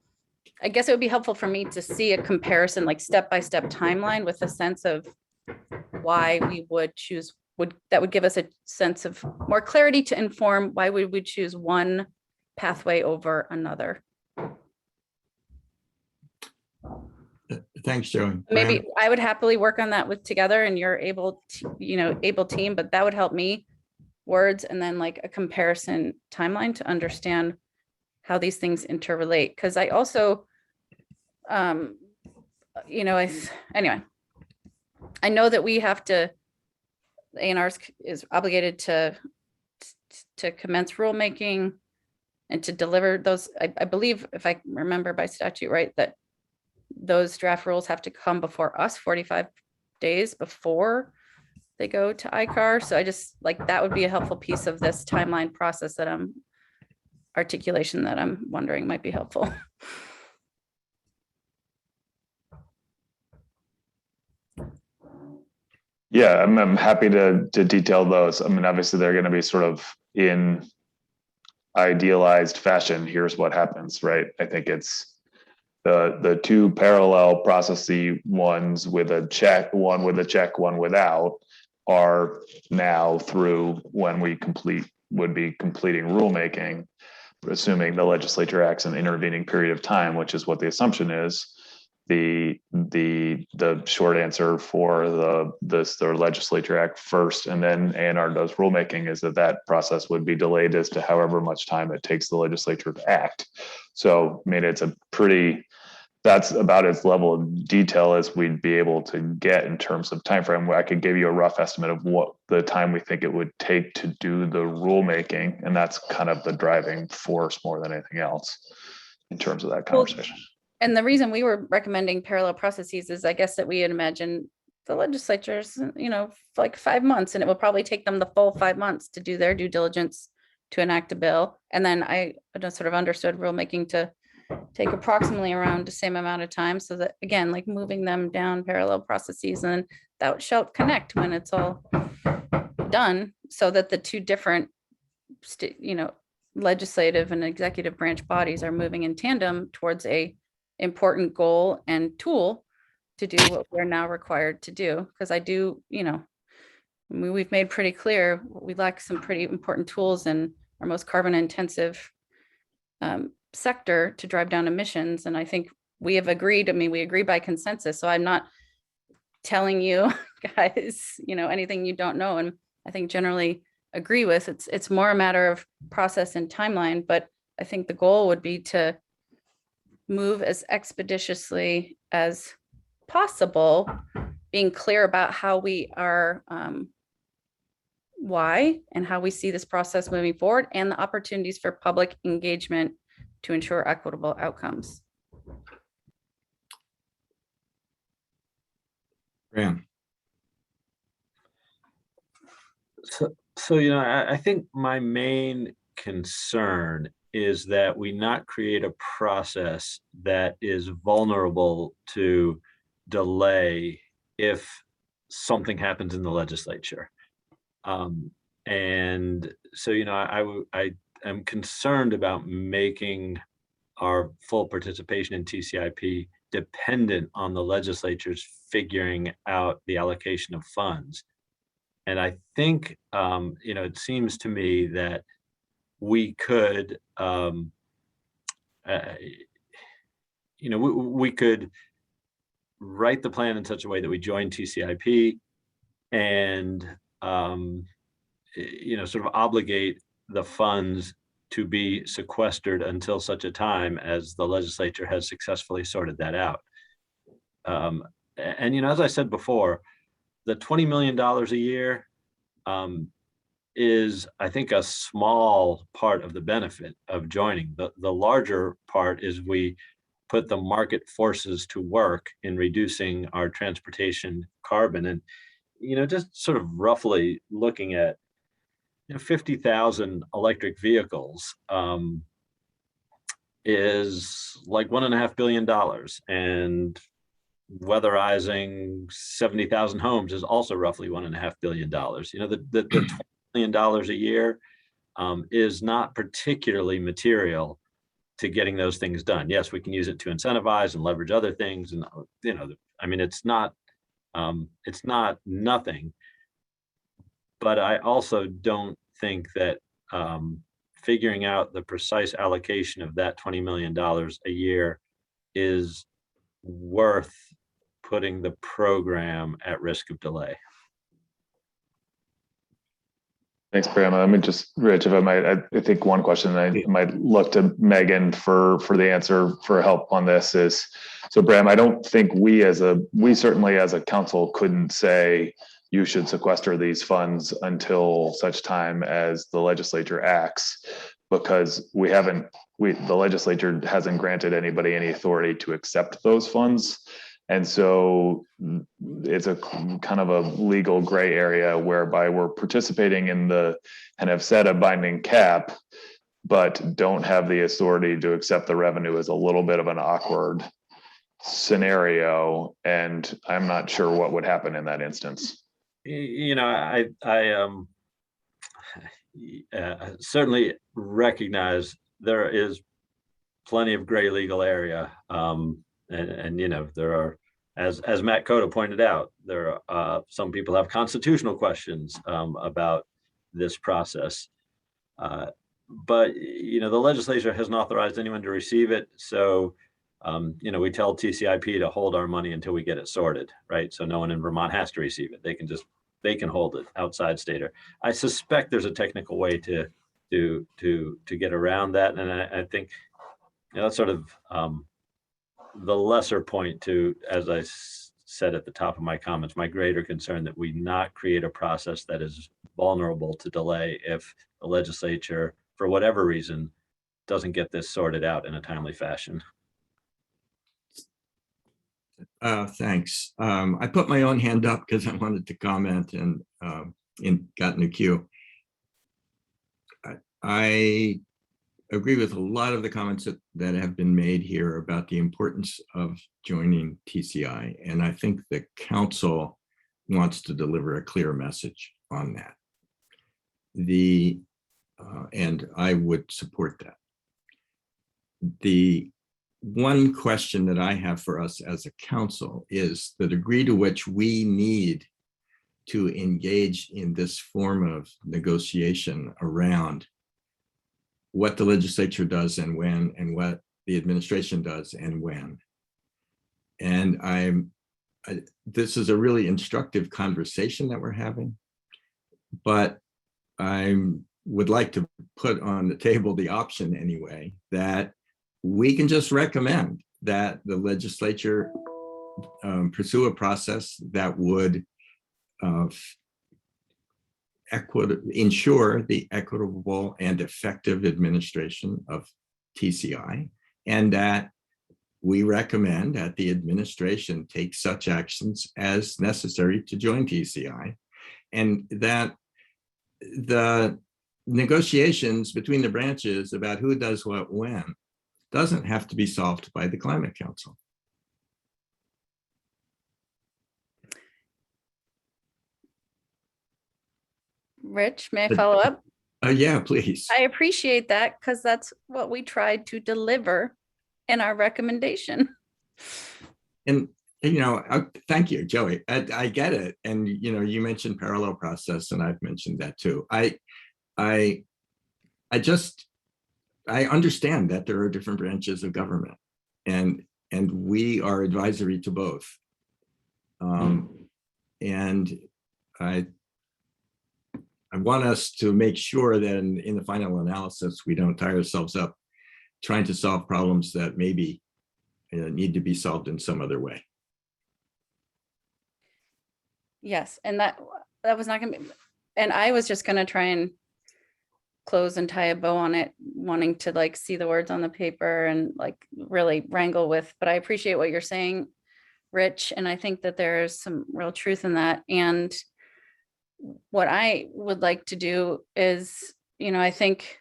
I guess it would be helpful for me to see a comparison, step-by-step timeline, with a sense of why we would choose, that would give us a sense of more clarity to inform why we would choose one pathway over another. Thanks, Joey. Maybe Bram? I would happily work on that together, and you're able team, but that would help me words, and then a comparison timeline to understand how these things interrelate. Because I also, anyway, I know that we have to, the A&R is obligated to commence rulemaking and to deliver those. I believe, if I remember by statute right, that those draft rules have to come before us 45 days before they go to ICAR. So I just that would be a helpful piece of this timeline process that articulation that I'm wondering might be helpful. Yeah, I'm happy to detail those. Obviously they're going to be sort of in idealized fashion. Here's what happens, right? I think it's the two parallel processy ones with a check, one with a check, one without, are now through when we would be completing rulemaking, assuming the legislature acts in an intervening period of time, which is what the assumption is. the short answer for the legislature act first, and then A&R does rulemaking, is that process would be delayed as to however much time it takes the legislature to act. So, I mean, that's about as level of detail as we'd be able to get in terms of time frame. I could give you a rough estimate of what the time we think it would take to do the rulemaking, and that's kind of the driving force more than anything else in terms of that conversation. And the reason we were recommending parallel processes is I guess that we had imagined the legislatures, like 5 months, and it will probably take them the full 5 months to do their due diligence to enact a bill. And then I just sort of understood rulemaking to take approximately around the same amount of time, so that, again, like moving them down parallel processes, and that shall connect when it's all done, so that the two different legislative and executive branch bodies are moving in tandem towards a important goal and tool to do what we're now required to do. Because I do, we've made pretty clear we lack some pretty important tools in our most carbon intensive sector to drive down emissions. And I think we have agreed, we agree by consensus. So I'm not telling you guys, anything you don't know. And I think generally agree with, it's more a matter of process and timeline, but I think the goal would be to move as expeditiously as possible, being clear about how we are, why and how we see this process moving forward, and the opportunities for public engagement to ensure equitable outcomes. Graham. So I think my main concern is that we not create a process that is vulnerable to delay if something happens in the legislature. And so, I am concerned about making our full participation in TCIP dependent on the legislatures figuring out the allocation of funds. And I think, it seems to me that we could, we could write the plan in such a way that we join TCIP and, sort of obligate the funds to be sequestered until such a time as the legislature has successfully sorted that out. And as I said before, the $20 million a year is, I think, a small part of the benefit of joining. The larger part is we put the market forces to work in reducing our transportation carbon. And, just sort of roughly looking at 50,000 electric vehicles is like $1.5 billion, and weatherizing 70,000 homes is also roughly $1.5 billion. The $20 million a year is not particularly material to getting those things done. Yes, we can use it to incentivize and leverage other things, and it's not nothing. But I also don't think that figuring out the precise allocation of that $20 million a year is worth putting the program at risk of delay. Thanks, Graham. Let me just, Rich, if I might, I think one question I might look to Megan for the answer, for help on this is, so Graham, I don't think we certainly as a council couldn't say you should sequester these funds until such time as the legislature acts, because the legislature hasn't granted anybody any authority to accept those funds. And so it's a kind of a legal gray area whereby we're participating in and have set a binding cap, but don't have the authority to accept the revenue is a little bit of an awkward scenario. And I'm not sure what would happen in that instance. I certainly recognize there is plenty of gray legal area. And there are, as Matt Cota pointed out, there are some people have constitutional questions about this process. But the legislature hasn't authorized anyone to receive it, so We tell TCIP to hold our money until we get it sorted, right? So no one in Vermont has to receive it. They can hold it outside state. Or I suspect there's a technical way to get around that. And I think that's sort of the lesser point to, as I said at the top of my comments, my greater concern that we not create a process that is vulnerable to delay if the legislature, for whatever reason, doesn't get this sorted out in a timely fashion. Thanks. I put my own hand up because I wanted to comment and got in the queue. I agree with a lot of the comments that have been made here about the importance of joining TCI. And I think the council wants to deliver a clear message on that. And I would support that. The one question that I have for us as a council is the degree to which we need to engage in this form of negotiation around what the legislature does and when, and what the administration does and when. And this is a really instructive conversation that we're having, but I would like to put on the table the option anyway, that we can just recommend that the legislature pursue a process that would ensure the equitable and effective administration of TCI, and that we recommend that the administration take such actions as necessary to join TCI, and that the negotiations between the branches about who does what when doesn't have to be solved by the Climate Council. Rich, may I follow up? Yeah, please. I appreciate that because that's what we tried to deliver in our recommendation. And thank you, Joey. I get it. And you mentioned parallel process, and I've mentioned that too. I understand that there are different branches of government, and we are advisory to both. And I want us to make sure that in the final analysis, we don't tie ourselves up trying to solve problems that maybe need to be solved in some other way. Yes, and that was not gonna be, and I was just gonna try and close and tie a bow on it, wanting to see the words on the paper and really wrangle with, but I appreciate what you're saying, Rich, and I think that there's some real truth in that. And what I would like to do is, I think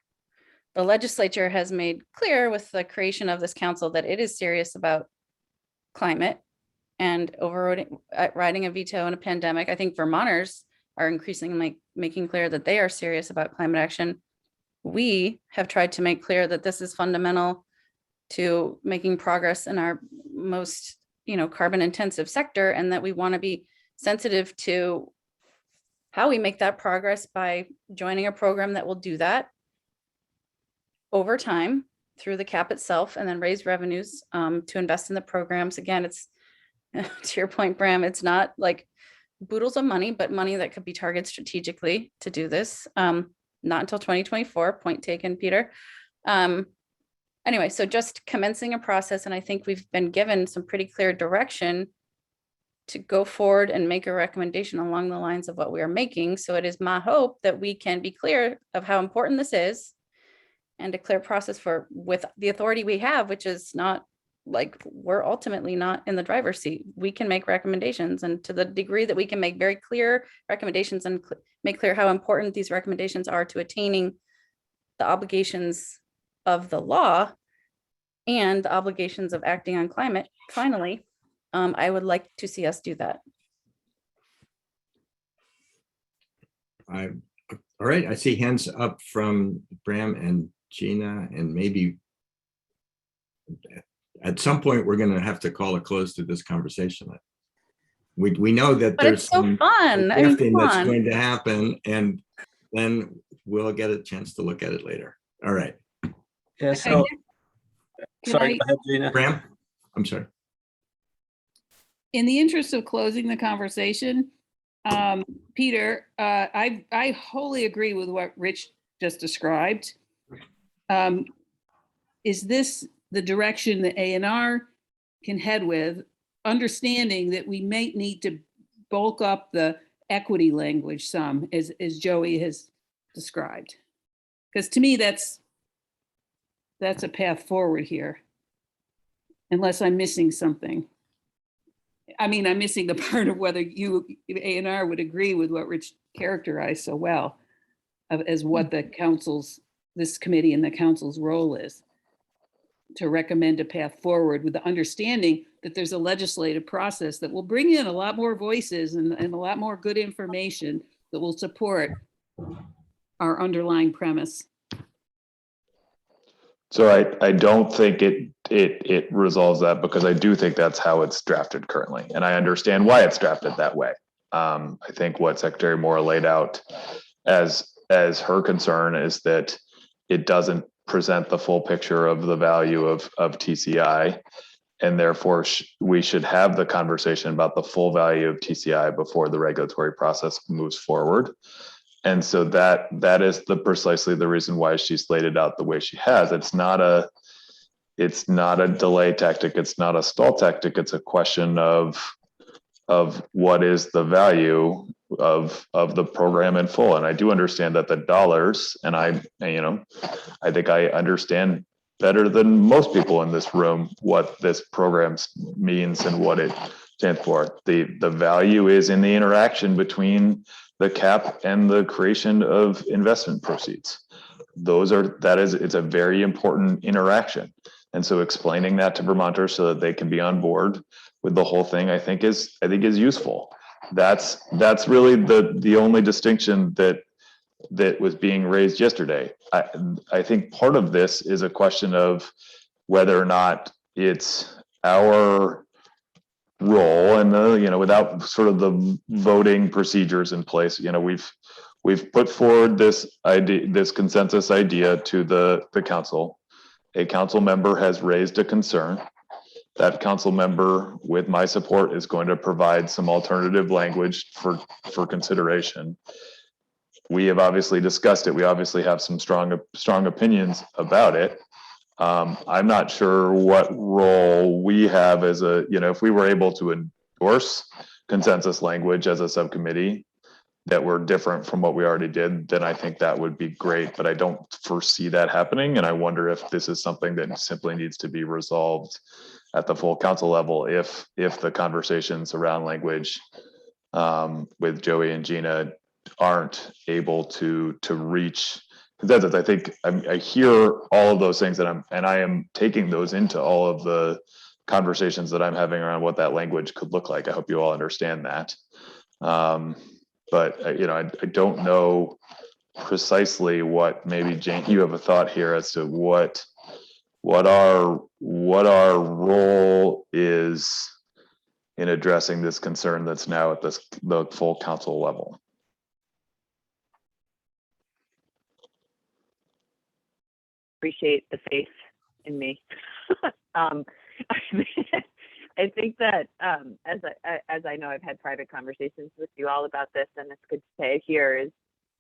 the legislature has made clear with the creation of this council that it is serious about climate and overriding a veto in a pandemic. I think Vermonters are increasingly making clear that they are serious about climate action. We have tried to make clear that this is fundamental to making progress in our most, carbon intensive sector, and that we want to be sensitive to how we make that progress by joining a program that will do that over time through the cap itself, and then raise revenues to invest in the programs. Again, it's to your point, Bram, it's not like boodles of money, but money that could be targeted strategically to do this. Not until 2024, point taken, Peter. Anyway, so just commencing a process, and I think we've been given some pretty clear direction to go forward and make a recommendation along the lines of what we are making. So it is my hope that we can be clear of how important this is, and a clear process with the authority we have, which is not we're ultimately not in the driver's seat. We can make recommendations, and to the degree that we can make very clear recommendations and make clear how important these recommendations are to attaining the obligations of the law and the obligations of acting on climate, finally, I would like to see us do that. All right, I see hands up from Bram and Gina, and maybe at some point we're going to have to call a close to this conversation. We know that But there's it's so some fun. drifting Come that's on. going to happen, and then we'll get a chance to look at it later. All right. Yeah, so, Can sorry, I- go ahead, Gina. Bram? I'm sorry. In the interest of closing the conversation, Peter, I wholly agree with what Rich just described. Is this the direction that A&R can head with, understanding that we may need to bulk up the equity language some, as Joey has described? Because to me, that's a path forward here, unless I'm missing something. I mean, I'm missing the part of whether you, A&R, would agree with what Rich characterized so well as what the council's, this committee and the council's role is, to recommend a path forward with the understanding that there's a legislative process that will bring in a lot more voices and a lot more good information that will support our underlying premise. So I don't think it resolves that, because I do think that's how it's drafted currently, and I understand why it's drafted that way. I think what Secretary Moore laid out as her concern is that it doesn't present the full picture of the value of TCI, and therefore we should have the conversation about the full value of TCI before the regulatory process moves forward. And so that is precisely the reason why she's laid it out the way she has. It's not a delay tactic. It's not a stall tactic. It's a question of what is the value of the program in full. And I do understand that the dollars, and I think I understand better than most people in this room what this program means and what it stands for. The value is in the interaction between the cap and the creation of investment proceeds. It's a very important interaction. And so explaining that to Vermonters so that they can be on board with the whole thing, I think is useful. That's really the only distinction that was being raised yesterday. I think part of this is a question of whether or not it's our role, and without sort of the voting procedures in place, we've put forward this consensus idea to the council. A council member has raised a concern. That council member, with my support, is going to provide some alternative language for consideration. We have obviously discussed it. We obviously have some strong opinions about it. I'm not sure what role we have as if we were able to endorse consensus language as a subcommittee that were different from what we already did, then I think that would be great, but I don't foresee that happening. And I wonder if this is something that simply needs to be resolved at the full council level if the conversations around language with Joey and Gina aren't able to reach consensus. I think I hear all of those things, and I am taking those into all of the conversations that I'm having around what that language could look like. I hope you all understand that. But I don't know precisely what, maybe Jane, you have a thought here as to what our role is in addressing this concern that's now at the full council level. Appreciate the faith in me. I think that as I know, I've had private conversations with you all about this, and it's good to say here is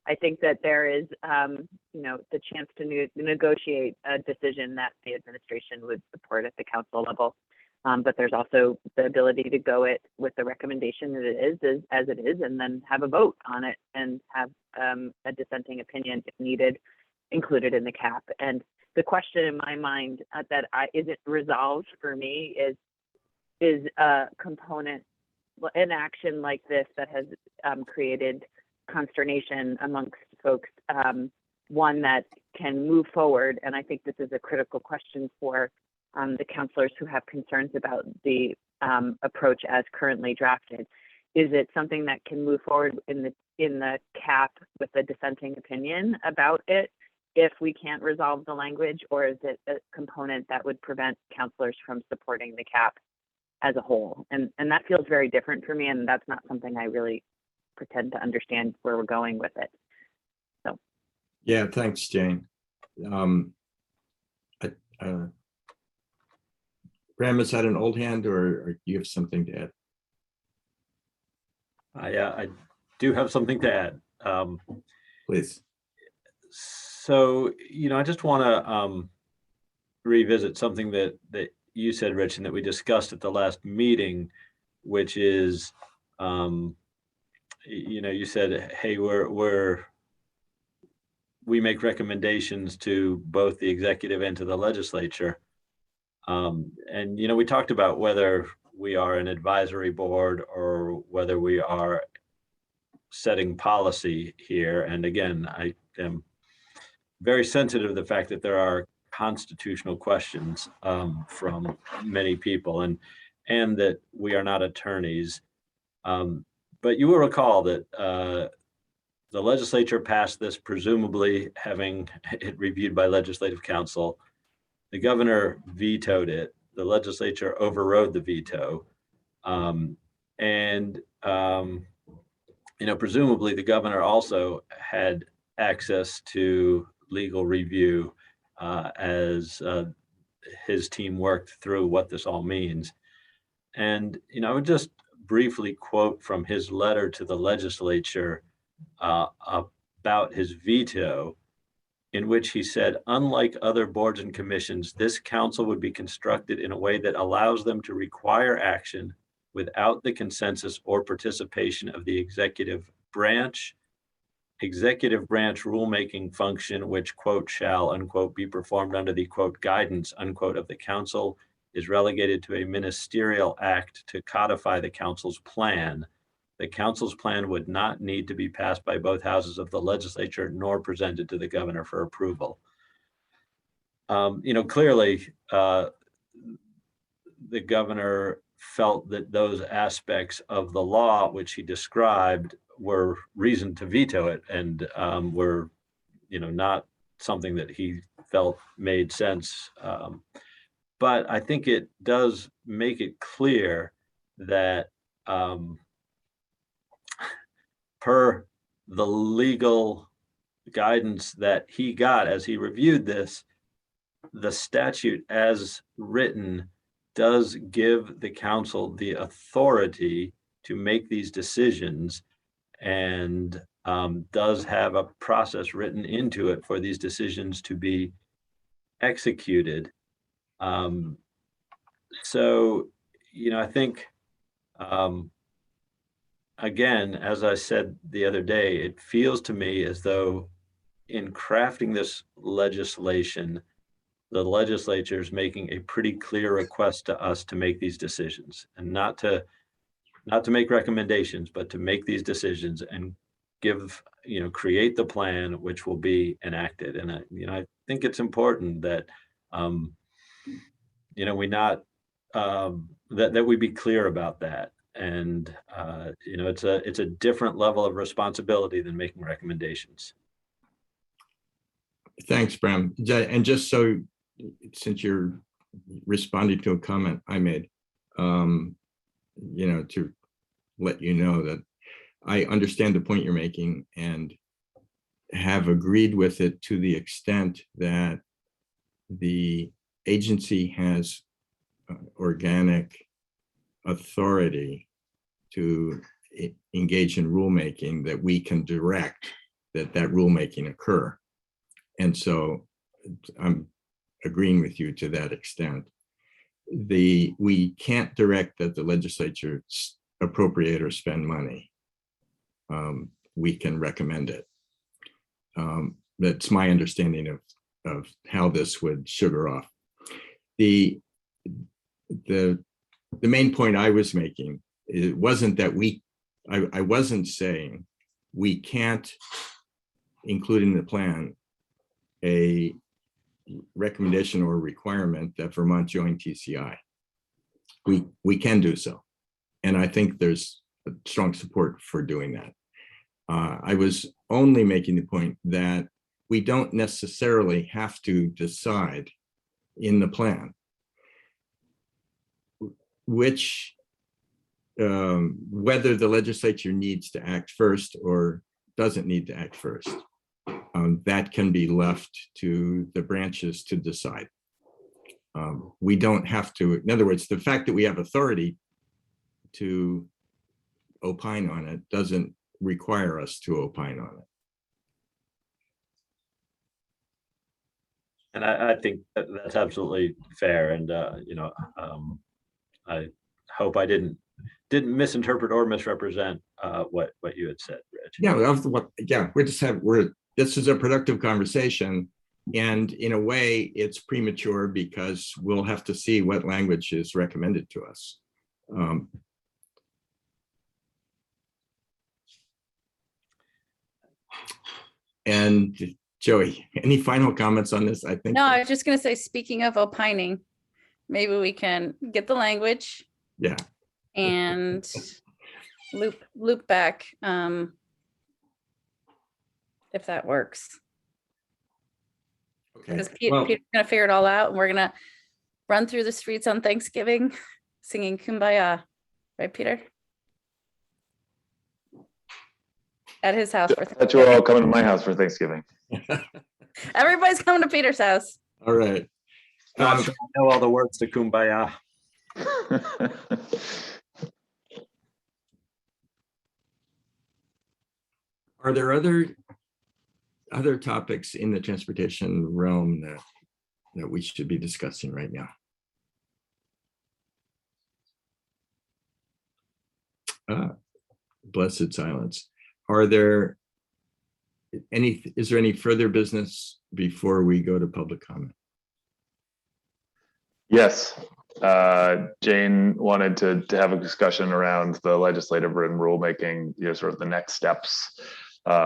I think that there is the chance to negotiate a decision that the administration would support at the council level. But there's also the ability to go it with the recommendation that it is as it is, and then have a vote on it and have a dissenting opinion if needed included in the cap. And the question in my mind that isn't resolved for me is a component, an action like this that has created consternation amongst folks, one that can move forward. And I think this is a critical question for the counselors who have concerns about the approach as currently drafted. Is it something that can move forward in the cap with a dissenting opinion about it if we can't resolve the language, or is it a component that would prevent counselors from supporting the cap as a whole? And that feels very different for me, and that's not something I really pretend to understand where we're going with it. So yeah, thanks, Jane. Graham, is that an old hand or do you have something to add? I do have something to add. Please. So, I just want to revisit something that you said, Rich, and that we discussed at the last meeting, which is, you said, hey, we make recommendations to both the executive and to the legislature. And, we talked about whether we are an advisory board or whether we are setting policy here. And again, I am very sensitive to the fact that there are constitutional questions from many people and that we are not attorneys. But you will recall that the legislature passed this, presumably having it reviewed by legislative council. The governor vetoed it. The legislature overrode the veto. Presumably the governor also had access to legal review as his team worked through what this all means. And, I would just briefly quote from his letter to the legislature about his veto, in which he said, unlike other boards and commissions, this council would be constructed in a way that allows them to require action without the consensus or participation of the executive branch. Executive branch rulemaking function, which, quote, shall, unquote, be performed under the, quote, guidance, unquote, of the council, is relegated to a ministerial act to codify the council's plan. The council's plan would not need to be passed by both houses of the legislature nor presented to the governor for approval. Clearly, the governor felt that those aspects of the law, which he described, were reason to veto it and were, not something that he felt made sense. But I think it does make it clear that per the legal guidance that he got as he reviewed this, the statute as written does give the council the authority to make these decisions and does have a process written into it for these decisions to be executed. So, I think, again, as I said the other day, it feels to me as though in crafting this legislation, the legislature is making a pretty clear request to us to make these decisions and not to make recommendations, but to make these decisions and create the plan which will be enacted. And I think it's important that that we be clear about that. And it's a different level of responsibility than making recommendations. Thanks, Bram. And just so, since you're responding to a comment I made, to let you know that I understand the point you're making and have agreed with it to the extent that the agency has organic authority to engage in rulemaking, that we can direct that rulemaking occur. And so I'm agreeing with you to that extent. We can't direct that the legislature appropriate or spend money. We can recommend it. That's my understanding of how this would sugar off. The main point I was making, it wasn't that I wasn't saying we can't include in the plan a recommendation or requirement that Vermont join TCI. We can do so. And I think there's strong support for doing that. I was only making the point that we don't necessarily have to decide in the plan whether the legislature needs to act first or doesn't need to act first. That can be left to the branches to decide. We don't have to, in other words, the fact that we have authority to opine on it doesn't require us to opine on it. And I think that's absolutely fair. And, I hope I didn't misinterpret or misrepresent what you had said, Reg. Yeah, this is a productive conversation. And in a way, it's premature because we'll have to see what language is recommended to us. And Joey, any final comments on this? I think. No, I was just gonna say, speaking of opining, maybe we can get the language. Yeah. And loop back, if that works. Okay. Because Well, Peter's gonna figure it all out, and we're gonna run through the streets on Thanksgiving singing Kumbaya, right, Peter? At his house for That you're all coming to my house for Thanksgiving. Everybody's coming to Peter's house. all right. Not sure I know all the words to Kumbaya. Are there other topics in the transportation realm that we should be discussing right now? Blessed silence. Is there any further business before we go to public comment? Yes, Jane wanted to have a discussion around the legislative and rulemaking, sort of the next steps,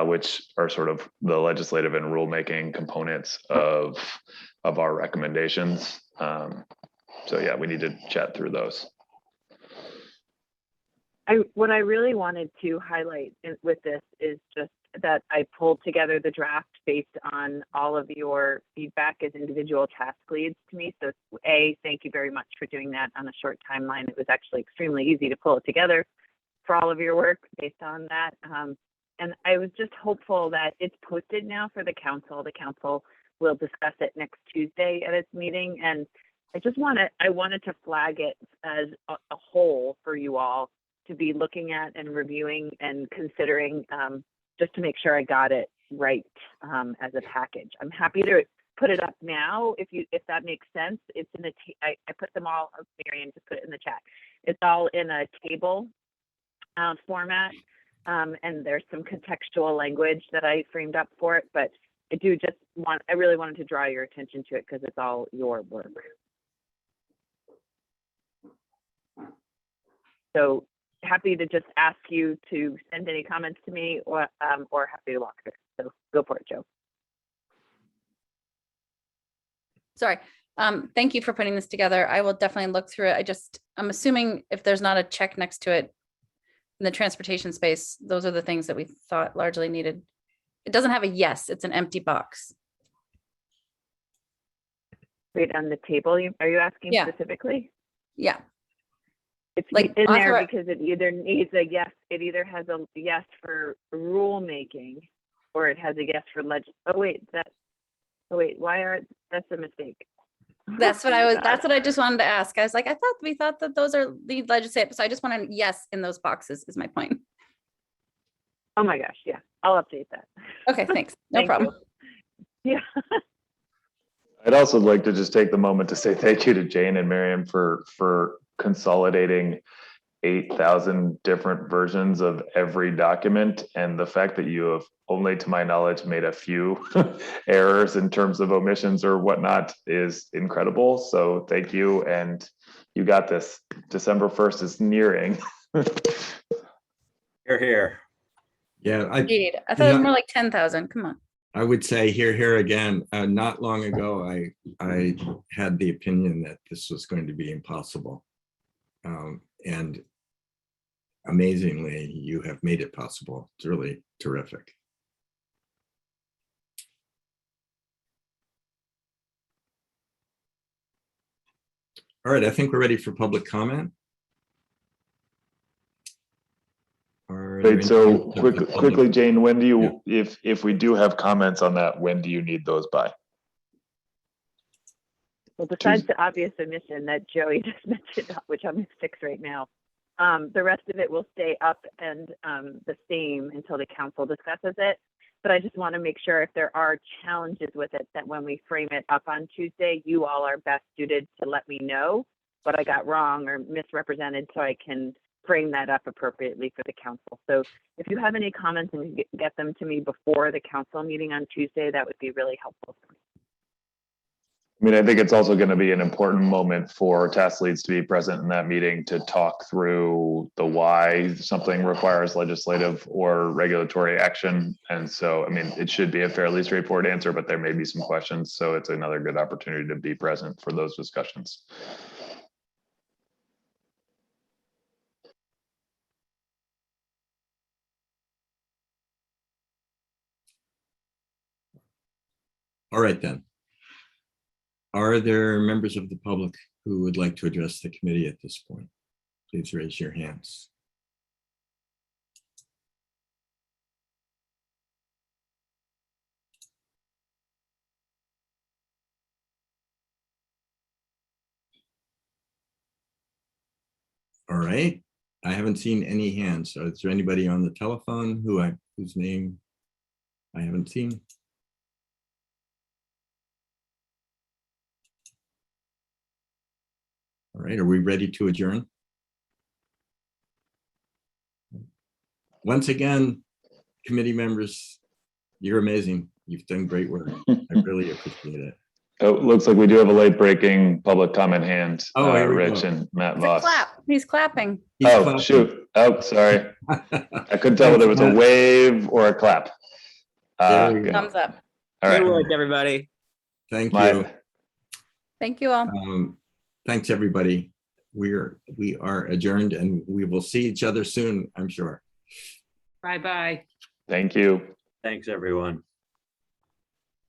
which are sort of the legislative and rulemaking components of our recommendations. So yeah, we need to chat through those. What I really wanted to highlight with this is just that I pulled together the draft based on all of your feedback as individual task leads to me. So thank you very much for doing that on a short timeline. It was actually extremely easy to pull it together for all of your work based on that. And I was just hopeful that it's posted now for the council. The council will discuss it next Tuesday at its meeting. And I wanted to flag it as a whole for you all to be looking at and reviewing and considering, just to make sure I got it right as a package. I'm happy to put it up now if that makes sense. It's in I put them all. Marianne just put it in the chat. It's all in a table format, and there's some contextual language that I framed up for it. But I really wanted to draw your attention to it because it's all your work. So happy to just ask you to send any comments to me or happy to walk through. So go for it, Joe. Sorry. Thank you for putting this together. I will definitely look through it. I'm assuming if there's not a check next to it in the transportation space, those are the things that we thought largely needed. It doesn't have a yes, it's an empty box. Right on the table, are you asking specifically? Yeah. It's like in there because it either needs a yes, it either has a yes for rulemaking or it has a yes for that's a mistake. That's what that's what I just wanted to ask. I was like, we thought that those are lead legislative. So I just want to yes in those boxes is my point. Oh my gosh. Yeah. I'll update that. Okay. Thanks. No problem. Yeah. I'd also like to just take the moment to say thank you to Jane and Miriam for consolidating 8,000 different versions of every document, and the fact that you have only, to my knowledge, made a few errors in terms of omissions or whatnot is incredible. So thank you, and you got this. December 1st is nearing. Hear, hear. Yeah, Indeed. I thought it was more like 10,000. Come on. I would say here again. Not long ago, I had the opinion that this was going to be impossible, and amazingly, you have made it possible. It's really terrific. All right, I think we're ready for public comment. Wait, so quickly, Jane, when do you, if we do have comments on that, when do you need those by? Well, besides the obvious omission that Joey just mentioned, which I'm going to fix right now, the rest of it will stay up and the same until the council discusses it. But I just want to make sure if there are challenges with it, that when we frame it up on Tuesday, you all are best suited to let me know what I got wrong or misrepresented so I can frame that up appropriately for the council. So if you have any comments and you get them to me before the council meeting on Tuesday, that would be really helpful for me. I mean, I think it's also going to be an important moment for task leads to be present in that meeting to talk through the why something requires legislative or regulatory action. And so, I mean, it should be a fairly straightforward answer, but there may be some questions. So it's another good opportunity to be present for those discussions. All right, then. Are there members of the public who would like to address the committee at this point? Please raise your hands. All right, I haven't seen any hands. So is there anybody on the telephone whose name I haven't seen? All right, are we ready to adjourn? Once again, committee members, you're amazing. You've done great work. I really appreciate it. Oh, looks like we do have a late breaking public comment hand. Oh, here we Rich go. and Matt It's a Voss. clap. He's clapping. He's Oh, clapping. shoot. Oh, sorry. I couldn't tell whether it was a Matt. wave or a clap. There we go. Thumbs up. All Good right. work, everybody. Thank My- you. Thank you all. Thanks, everybody. We are adjourned and we will see each other soon, I'm sure. Bye-bye. Thank you. Thanks, everyone.